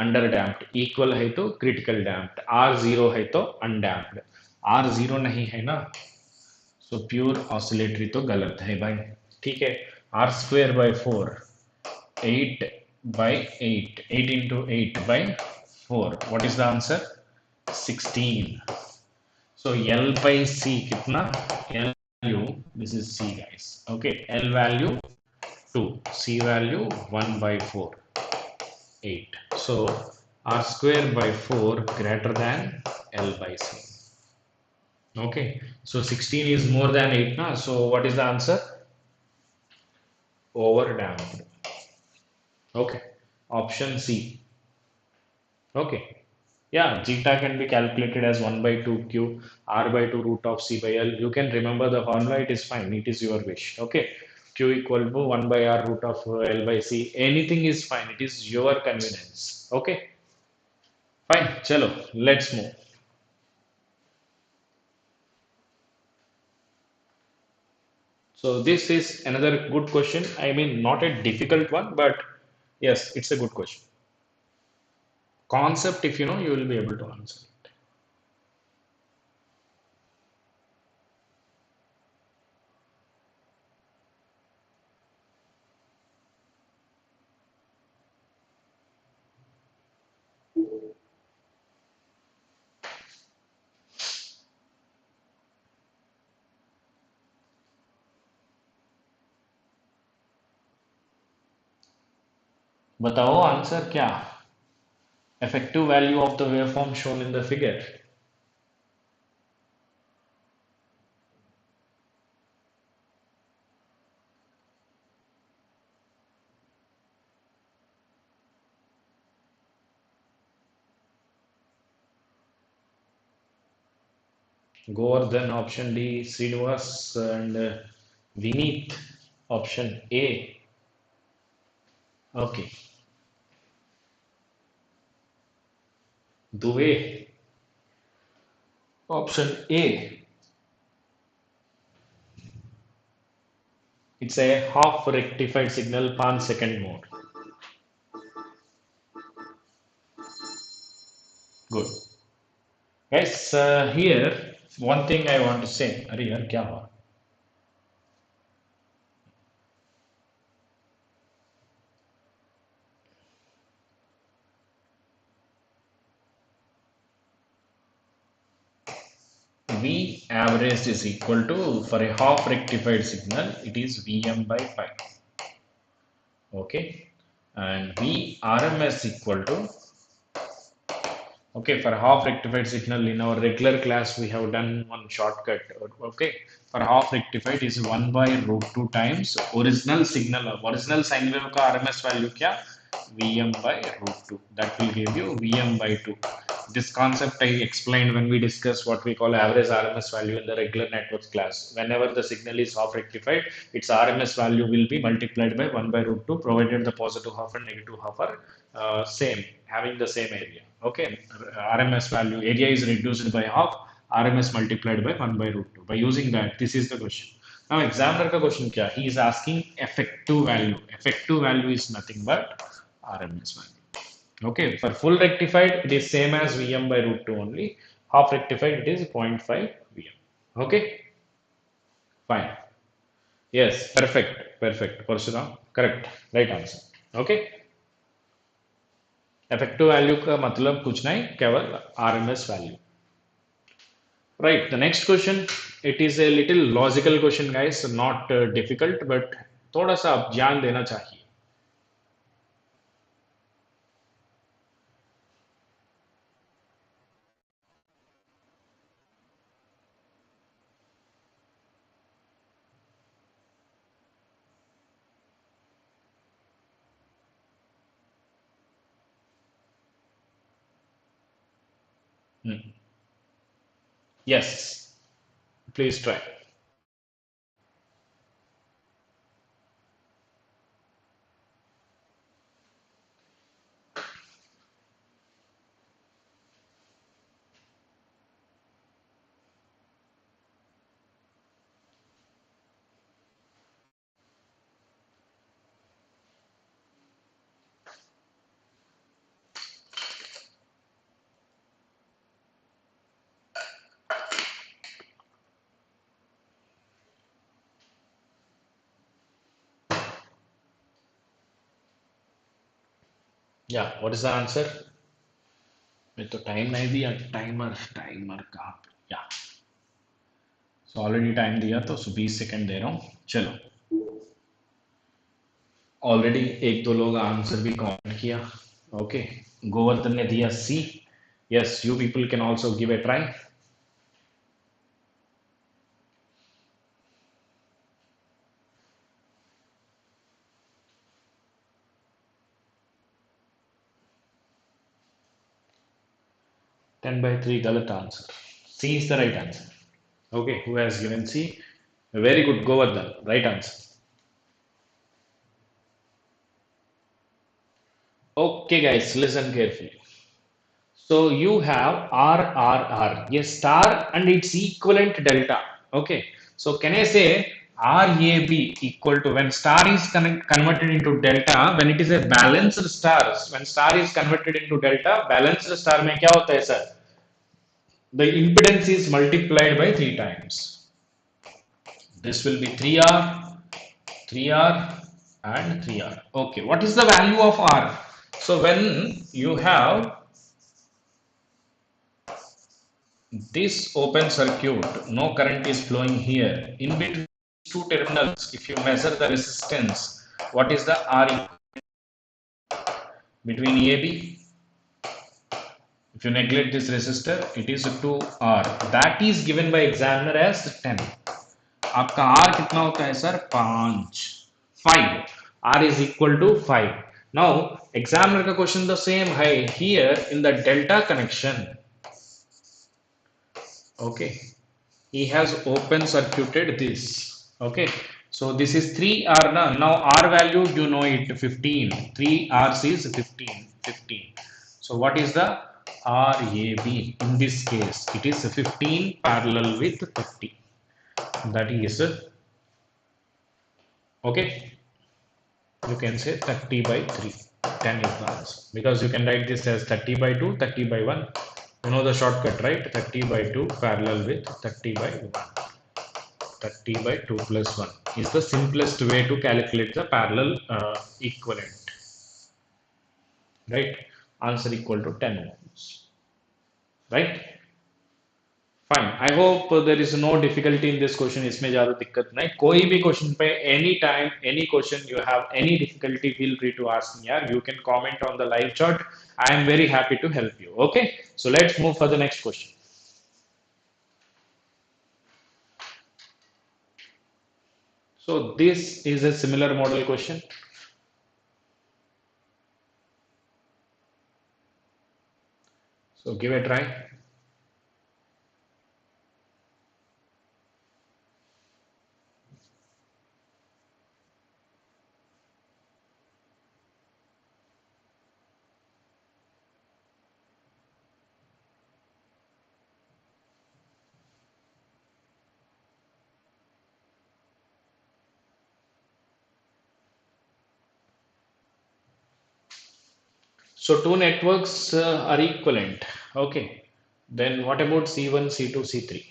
under damped, equal है तो critical damped, R zero है तो undamped. R zero नहीं है ना, so pure oscillatory तो गलत है भाई. ठीक है. R square by 4 8 by 8 8 into 8 by 4. What is the answer? 16. So L by C kitna? L value, this is C guys. Okay, L value 2, C value 1 by 4, 8. So R square by 4 greater than L by C. Okay, so 16 is more than 8 na? So what is the answer? Overdamped. Okay, option C. Okay. Yeah, zeta can be calculated as 1 by 2 q r by 2 root of c by l. You can remember the formula, it is fine. It is your wish. Okay. Q equal to 1 by r root of l by c. Anything is fine. It is your convenience. Okay. Fine. Chalo, let's move. So this is another good question. I mean, not a difficult one, but yes, it's a good question. Concept, if you know, you will be able to answer it. बताओ answer क्या? Effective value of the waveform shown in the figure. Govardhan option D, Srinivas and Vineet option A. Okay. Duve option A. It's a half rectified signal pan-second mode. Good. Guys, here one thing I want to say. अरे यार क्या हुआ? V average is equal to, for a half rectified signal, it is Vm by 5. Okay. And V RMS equal to, okay, for half rectified signal in our regular class, we have done one shortcut. Okay. For half rectified is 1 by root 2 times original signal, original sine wave ka RMS value kya? Vm by root 2. That will give you Vm by 2. This concept I explained when we discussed what we call average RMS value in the regular networks class. Whenever the signal is half rectified, its RMS value will be multiplied by 1 by root 2, provided the positive half and negative half are same, having the same area. Okay, RMS value, area is reduced by half, RMS multiplied by 1 by root 2. By using that, this is the question. Now, examiner ka question kya? He is asking effective value. Effective value is nothing but RMS value. Okay, for full rectified, it is same as Vm by root 2 only. Half rectified, it is 0.5 Vm. Okay, fine. Yes, perfect, perfect. Parsuram, correct, right answer. Okay, effective value का मतलब कुछ नहीं, केवल RMS value. Right, the next question, it is a little logical question, guys, not difficult, but थोड़ा सा आप ध्यान देना चाहिए. 'Hmm. Yes, please try. Yeah, what is the answer? मैं तो टाइम नहीं दिया, टाइमर टाइमर कहाँ पे? या सो ऑलरेडी टाइम दिया तो 20 सेकंड दे रहा हूँ. चलो, ऑलरेडी एक दो लोग आंसर भी कमेंट किया. ओके, गोवर्धन ने दिया C. Yes, you people can also give a try. Ten by three, गलत answer. C is the right answer. Okay, who has given C? Very good, Govardhan. Right answer. Okay, guys, listen carefully. So you have R, yes, star and its equivalent delta. Okay, so can I say RAB equal to, when star is converted into delta, when it is a balanced star, when star is converted into delta, balanced star में क्या होता है sir? The impedance is multiplied by 3 times. This will be 3R, 3R and 3R. Okay, what is the value of R? So when you have this open circuit, no current is flowing here. In between two terminals, if you measure the resistance, what is the R between AB? If you neglect this resistor, it is 2R. That is given by examiner as 10. आपका R कितना होता है sir? 5. R is equal to 5. Now, examiner का question the same है here in the delta connection. Okay, he has open circuited this. Okay, so this is 3R now R value you know it, 15. 3R is 15. So what is the RAB in this case? It is 15 parallel with 30. That is okay, you can say 30 by 3. 10 is the answer, because you can write this as 30 by 2, 30 by 1. You know the shortcut, right? 30 by 2 parallel with 30 by 1. 30 by 2 plus 1 is the simplest way to calculate the parallel equivalent. Right? Answer equal to 10 ohms. Right? Fine. I hope there is no difficulty in this question. इसमें ज़्यादा दिक्कत नहीं. कोई भी question पे any time, any question you have any difficulty, feel free to ask me. You can comment on the live chat. I am very happy to help you. Okay. So let's move for the next question. So this is a similar model question. So give a try. So two networks are equivalent. Okay. Then what about C1, C2, C3?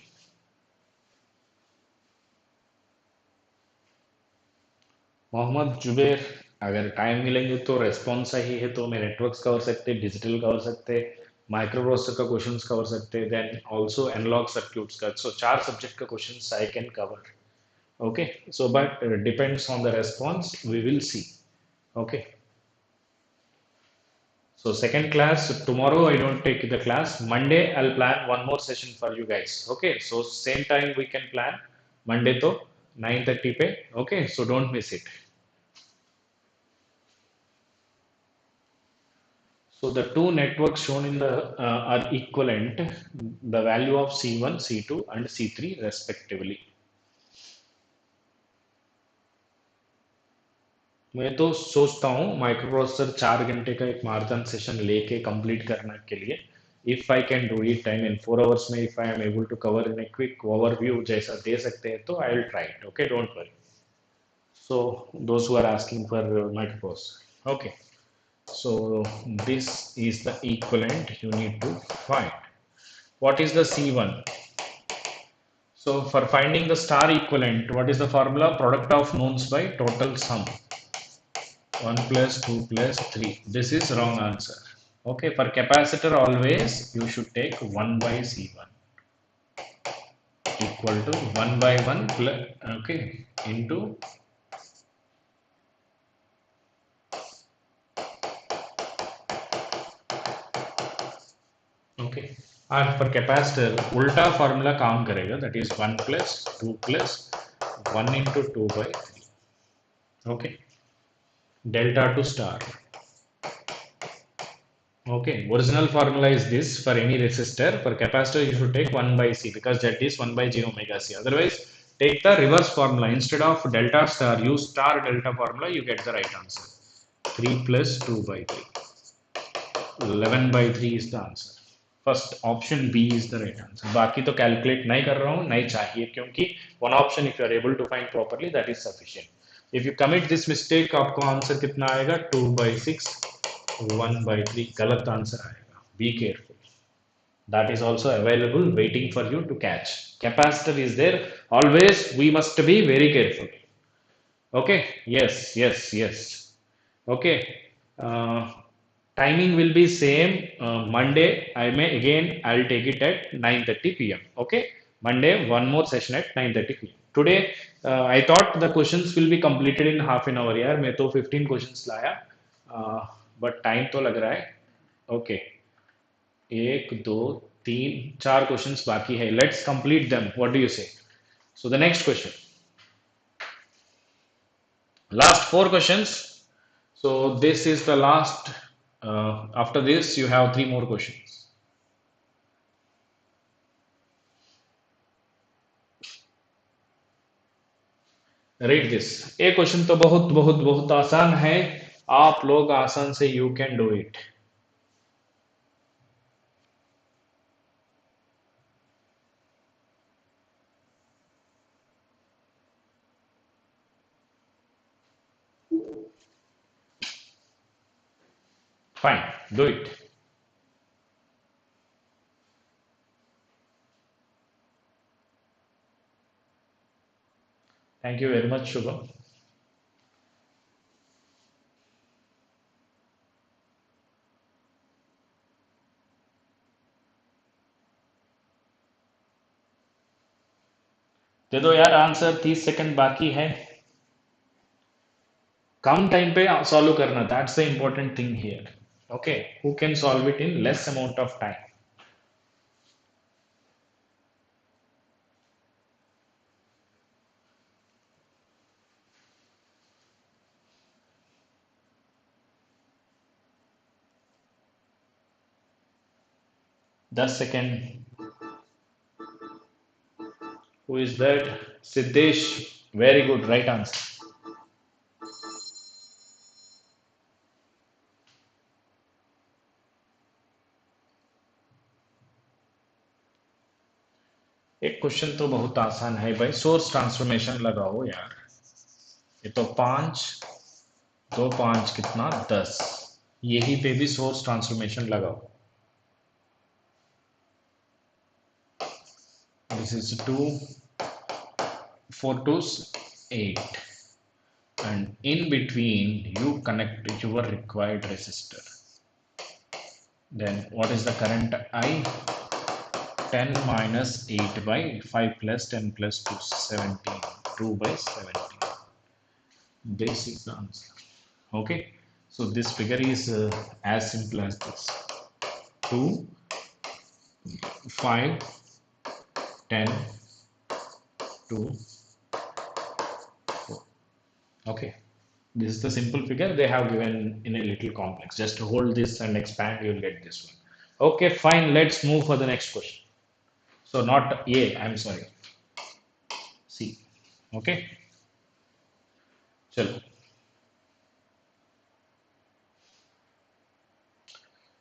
Mohammad Zuber, अगर time मिलेंगे तो response सही है तो मैं networks cover सकते, digital cover सकते, microprocessor का क्वेश्चंस कवर सकते, देन आल्सो एनालॉग सर्क्यूट्स का. सो 4 सब्जेक्ट का questions I can cover. Okay, so but depends on the response, we will see. Okay, so second class tomorrow I don't take the class. Monday I'll plan one more session for you guys. Okay, so same time we can plan Monday to 9:30 pe. Okay, so don't miss it. So the two networks shown in the are equivalent, the value of C1, C2 and C3 respectively. मैं तो सोचता हूँ micro processor 4 घंटे का एक marathon session लेके complete करने के लिए, if I can do it time in 4 hours में, if I am able to cover in a quick overview जैसा दे सकते हैं तो I will try it. Okay, don't worry. So those who are asking for microprocessor. Okay, so this is the equivalent you need to find. What is the C1? So for finding the star equivalent, what is the formula? Product of knowns by total sum. 1 plus 2 plus 3. This is wrong answer. Okay, for capacitor always you should take 1 by C1 equal to 1 by 1 plus, okay, into okay, and for capacitor उल्टा formula काम करेगा, that is 1 plus 2 plus 1 into 2 by 3. Okay, delta to star. Okay, original formula is this for any resistor. For capacitor you should take 1 by C because Z is 1 by J omega C. Otherwise take the reverse formula. Instead of delta star, use star delta formula, you get the right answer. 3 plus 2 by 3. 11 by 3 is the answer. First option B is the right answer. बाकी तो calculate नहीं कर रहा हूँ, नहीं चाहिए, क्योंकि one option if you are able to find properly that is sufficient. If you commit this mistake आपको आंसर कितना आएगा? 2/6 1/3 गलत आंसर आएगा. Be careful. That is also available waiting for you to catch. Capacitor is there. Always we must be very careful. Okay. Yes, yes, yes. Okay. uh, Timing will be same. Monday I may again, I'll take it at 9:30 p.m. Okay. Monday one more session at 9:30 p.m. Today I thought the questions will be completed in half an hour. यार मैं तो 15 questions लाया, but time तो लग रहा है. Okay. एक दो तीन चार क्वेश्चंस बाकी है. Let's complete them. What do you say? So the next question, last four questions. So this is the last. After this you have 3 more questions. Read this. एक क्वेश्चन तो बहुत बहुत बहुत आसान है. आप लोग आसान से you can do it. Fine, do it. Thank you very much, Shubham. दे दो यार आंसर. 30 सेकंड बाकी है. कम टाइम पे सॉल्व करना. That's the important thing here. Okay. Who can solve it in less amount of time? Just second. Who is that? Siddesh. Very good. Right answer. एक question तो बहुत आसान है भाई. सोर्स ट्रांसफॉर्मेशन लगाओ यार. ये तो 5 2 5 कितना 10. यही पे भी सोर्स ट्रांसफॉर्मेशन लगाओ. This is 2 4 2s 8, and in between you connect your required resistor. Then what is the current I? 10 minus 8 by 5 plus 10 plus 2 17. 2 by 17. This is the answer. Okay, so this figure is as simple as this. 2 5 10 2 4. Okay, this is the simple figure. They have given in a little complex. Just hold this and expand, you will get this one. Okay, fine. Let's move for the next question. So not A, I'm sorry, C. Okay, chalo.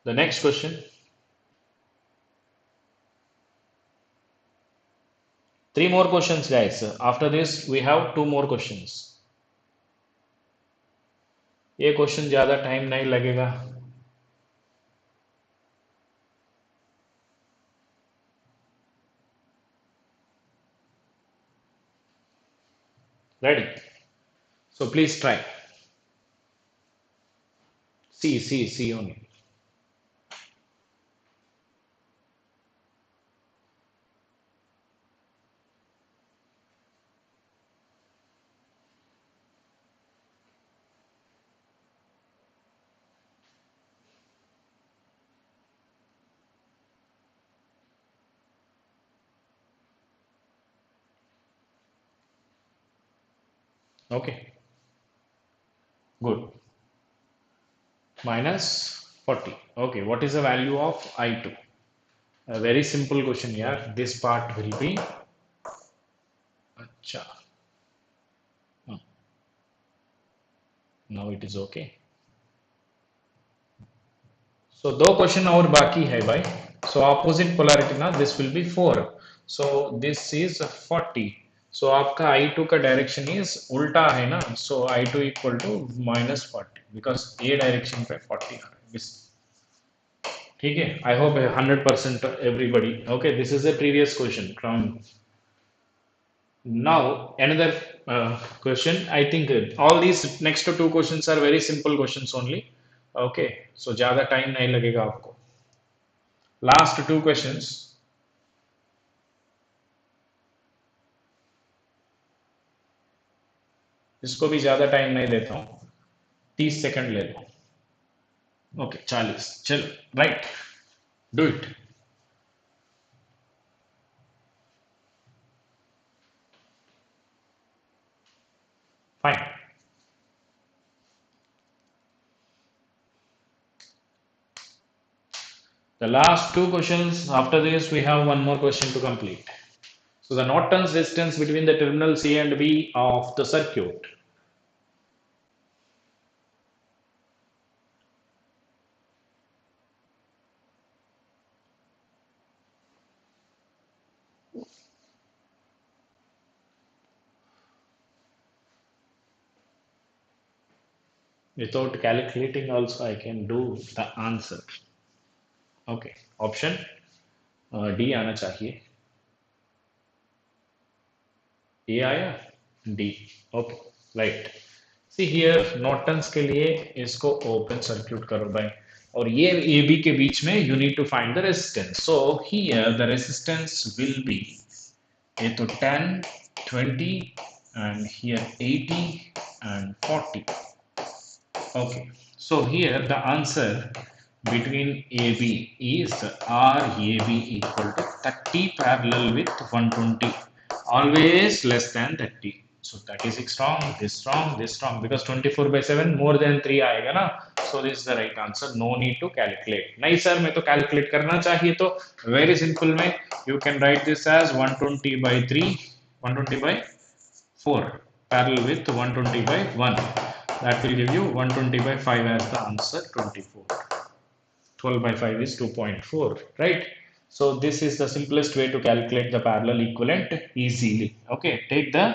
The next question. 3 more questions, guys. After this we have 2 more questions. ये question ज्यादा time नहीं लगेगा. Ready? So please try. C only. Okay, good. Minus 40. Okay, what is the value of I2? A very simple question here. This part will be Acha. Now it is okay. So 2 question और बाकी है भाई. So opposite polarity now, this will be 4. So this is 40. So आपका I2 का direction is उल्टा है ना. So I2 equal to -40 because A direction पे 40 आ रहा है. ठीक है. I hope 100% everybody. Okay, this is a previous question from. Now another question. I think all these next two questions are very simple questions only. Okay, so ज़्यादा time नहीं लगेगा आपको. Last two questions. इसको भी ज्यादा time नहीं देता हूं. 30 सेकंड ले लो. ओके 40. चलो right. Do it. Fine. The last two questions. After this, we have one more question to complete. So the Norton's distance between the terminal C and B of the circuit. Without calculating also I can do the answer. Okay, option D आना चाहिए. A आया, D. Okay, right. See here, Norton's के लिए इसको open circuit करो भाई. और ये AB के बीच में you need to find the resistance. So here the resistance will be ये तो 10, 20 and here 80 and 40. Okay, so here the answer between AB is RAB equal to 30 parallel with 120. Always less than 30. So 36 strong, this strong, this strong, because 24/7 more than 3 आएगा ना. So this is the right answer. No need to calculate. नहीं sir, मैं तो calculate करना चाहिए. तो very simple में you can write this as 120/3, 120/4 parallel with 120/1. That will give you 120/5 as the answer. 24. 12/5 is 2.4, right? So this is the simplest way to calculate the parallel equivalent easily. Okay, take the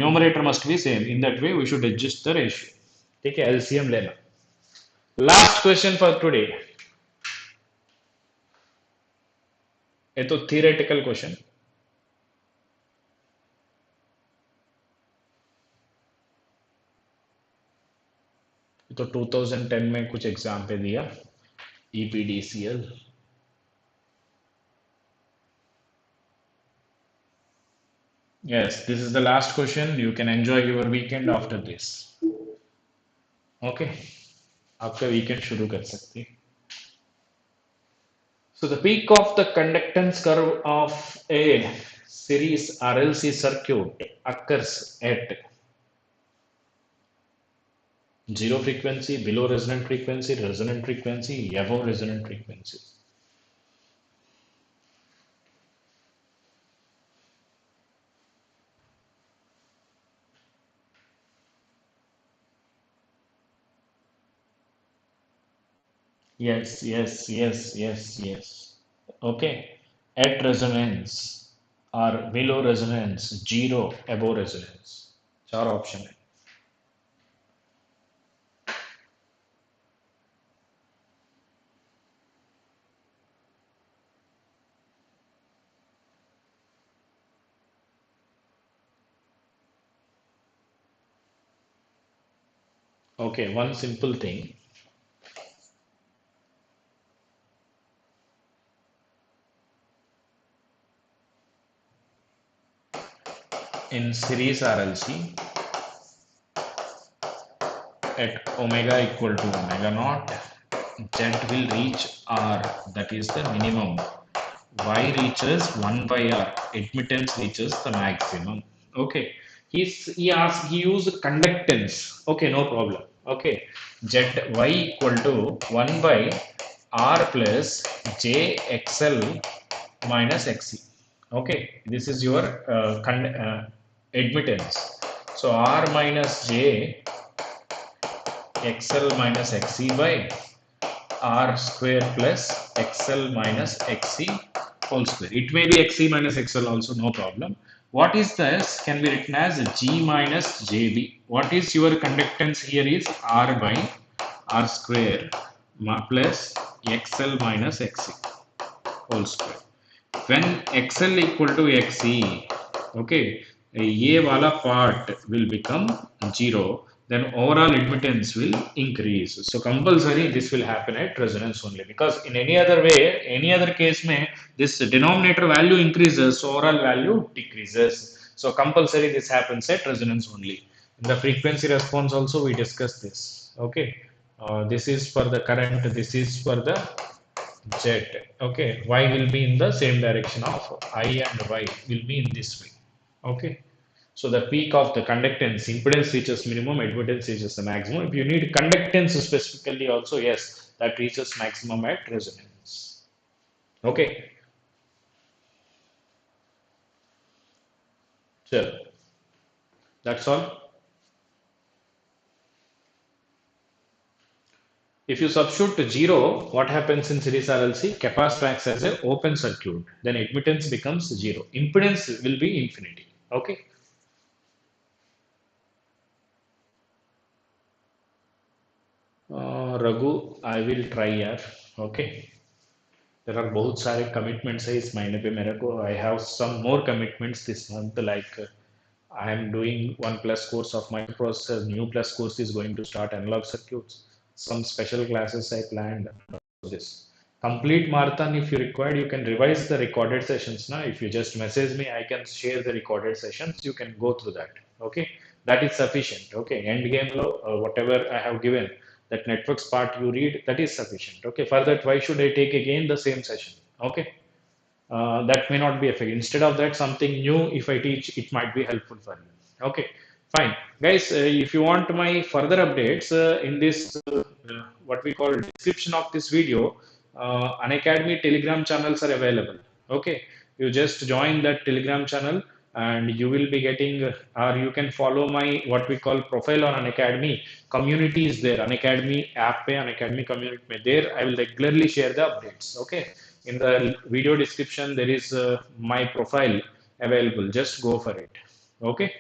numerator must be same. In that way, we should adjust the ratio. Take a LCM लेना. Last question for today. ये तो theoretical question. तो 2010 में कुछ exam पे दिया. EPDCL. Yes, this is the last question. You can enjoy your weekend after this. Okay, आपका weekend शुरू कर सकते हैं. So the peak of the conductance curve of a series RLC circuit occurs at zero frequency, below resonant frequency, above resonant frequency. Yes. Okay. At resonance or below resonance, zero, above resonance. चार option है. Okay, one simple thing. In series RLC, at omega equal to omega naught, Z will reach R, that is the minimum. Y reaches 1/R, admittance reaches the maximum. Okay, he used conductance. Okay, no problem. Okay, Z Y equal to 1/R plus J XL minus XC. Okay, this is your admittance. So R minus J XL minus XC by r square plus xl minus xc whole square. It may be xc minus xl also, no problem. What is this can be written as g minus jb. What is your conductance here is r by r square plus xl minus xc whole square. When xl equal to xe, okay, ये वाला part will become 0, then overall admittance will increase. So compulsory this will happen at resonance only, because in any other way, any other case mein this denominator value increases, so overall value decreases. So compulsory this happens at resonance only. In the frequency response also we discussed this. Okay, this is for the current, this is for the z. Okay, y will be in the same direction of I, and y will be in this way. Okay, so the peak of the conductance, impedance reaches minimum, admittance reaches the maximum. If you need conductance specifically also, yes, that reaches maximum at resonance. Okay, so that's all. If you substitute to 0, what happens in series RLC? Capacitor acts as an open circuit. Then admittance becomes 0. Impedance will be infinity. Okay. Raghu, I will try यार. Okay. There are बहुत सारे commitments है इस महीने पे मेरे को. I have some more commitments this month. Like I am doing one plus course of microprocessor. New plus course is going to start analog circuits. Some special classes I planned. This complete marathon. If you required, you can revise the recorded sessions. Now, if you just message me, I can share the recorded sessions. You can go through that. Okay, that is sufficient. Okay, end game low, whatever I have given, that networks part you read, that is sufficient. Okay, for that, why should I take again the same session? Okay, that may not be effective. Instead of that, something new if I teach, it might be helpful for you. Okay, fine guys. If you want my further updates in this what we call description of this video, Unacademy Telegram channels are available. Okay, you just join that Telegram channel and you will be getting or you can follow my what we call profile on Unacademy. Community is there. Unacademy app pe, Unacademy community mein, there I will regularly share the updates. Okay, in the video description there is my profile available. Just go for it. Okay,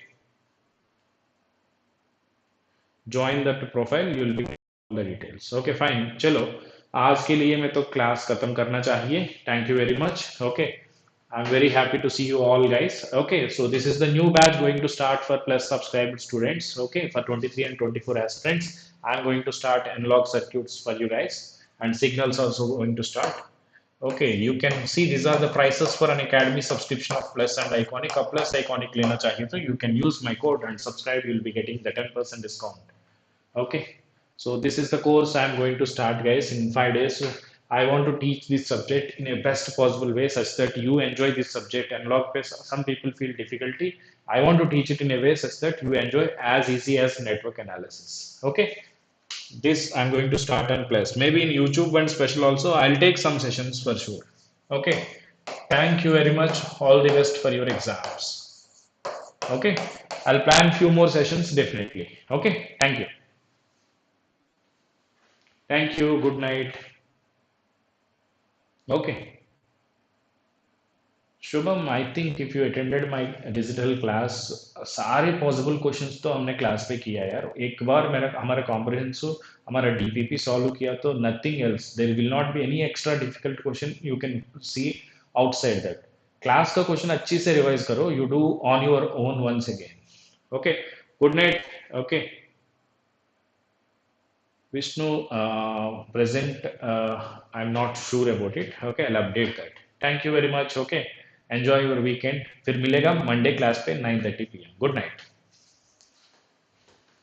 join that profile, you will be all the details. Okay, fine. चलो आज के लिए मैं तो class खत्म करना चाहिए. Thank you very much. Okay, I'm very happy to see you all guys. Okay, so this is the new batch going to start for plus subscribed students. Okay, for 23 and 24 aspirants, I'm going to start analog circuits for you guys, and signals also going to start. Okay, you can see these are the prices for an Academy subscription of Plus and Iconic. A Plus Iconic lena chahiye to you can use my code and subscribe. You will be getting the 10% discount. Okay, so this is the course I'm going to start, guys, in 5 days. I want to teach this subject in a best possible way such that you enjoy this subject. Analog based, some people feel difficulty. I want to teach it in a way such that you enjoy as easy as network analysis. Okay, this I'm going to start and plus maybe in YouTube and special also I'll take some sessions for sure. Okay, thank you very much. All the best for your exams. Okay, I'll plan few more sessions definitely. Okay, thank you. Thank you. Good night. Okay. Shubham, I think if you attended my digital class, सारे possible questions तो हमने class पे किया यार. एक बार मेरा हमारा comprehensive हमारा डीपीपी सॉल्व किया तो nothing else. There will not be any extra difficult question you can see outside that. Class का क्वेश्चन अच्छी से रिवाइज करो. You do on your own once again. Okay, good night. Okay, Vishnu present. I'm not sure about it. Okay, I'll update that. Thank you very much. Okay, enjoy your weekend. फिर मिलेगा Monday class पे 9:30 PM. Good night.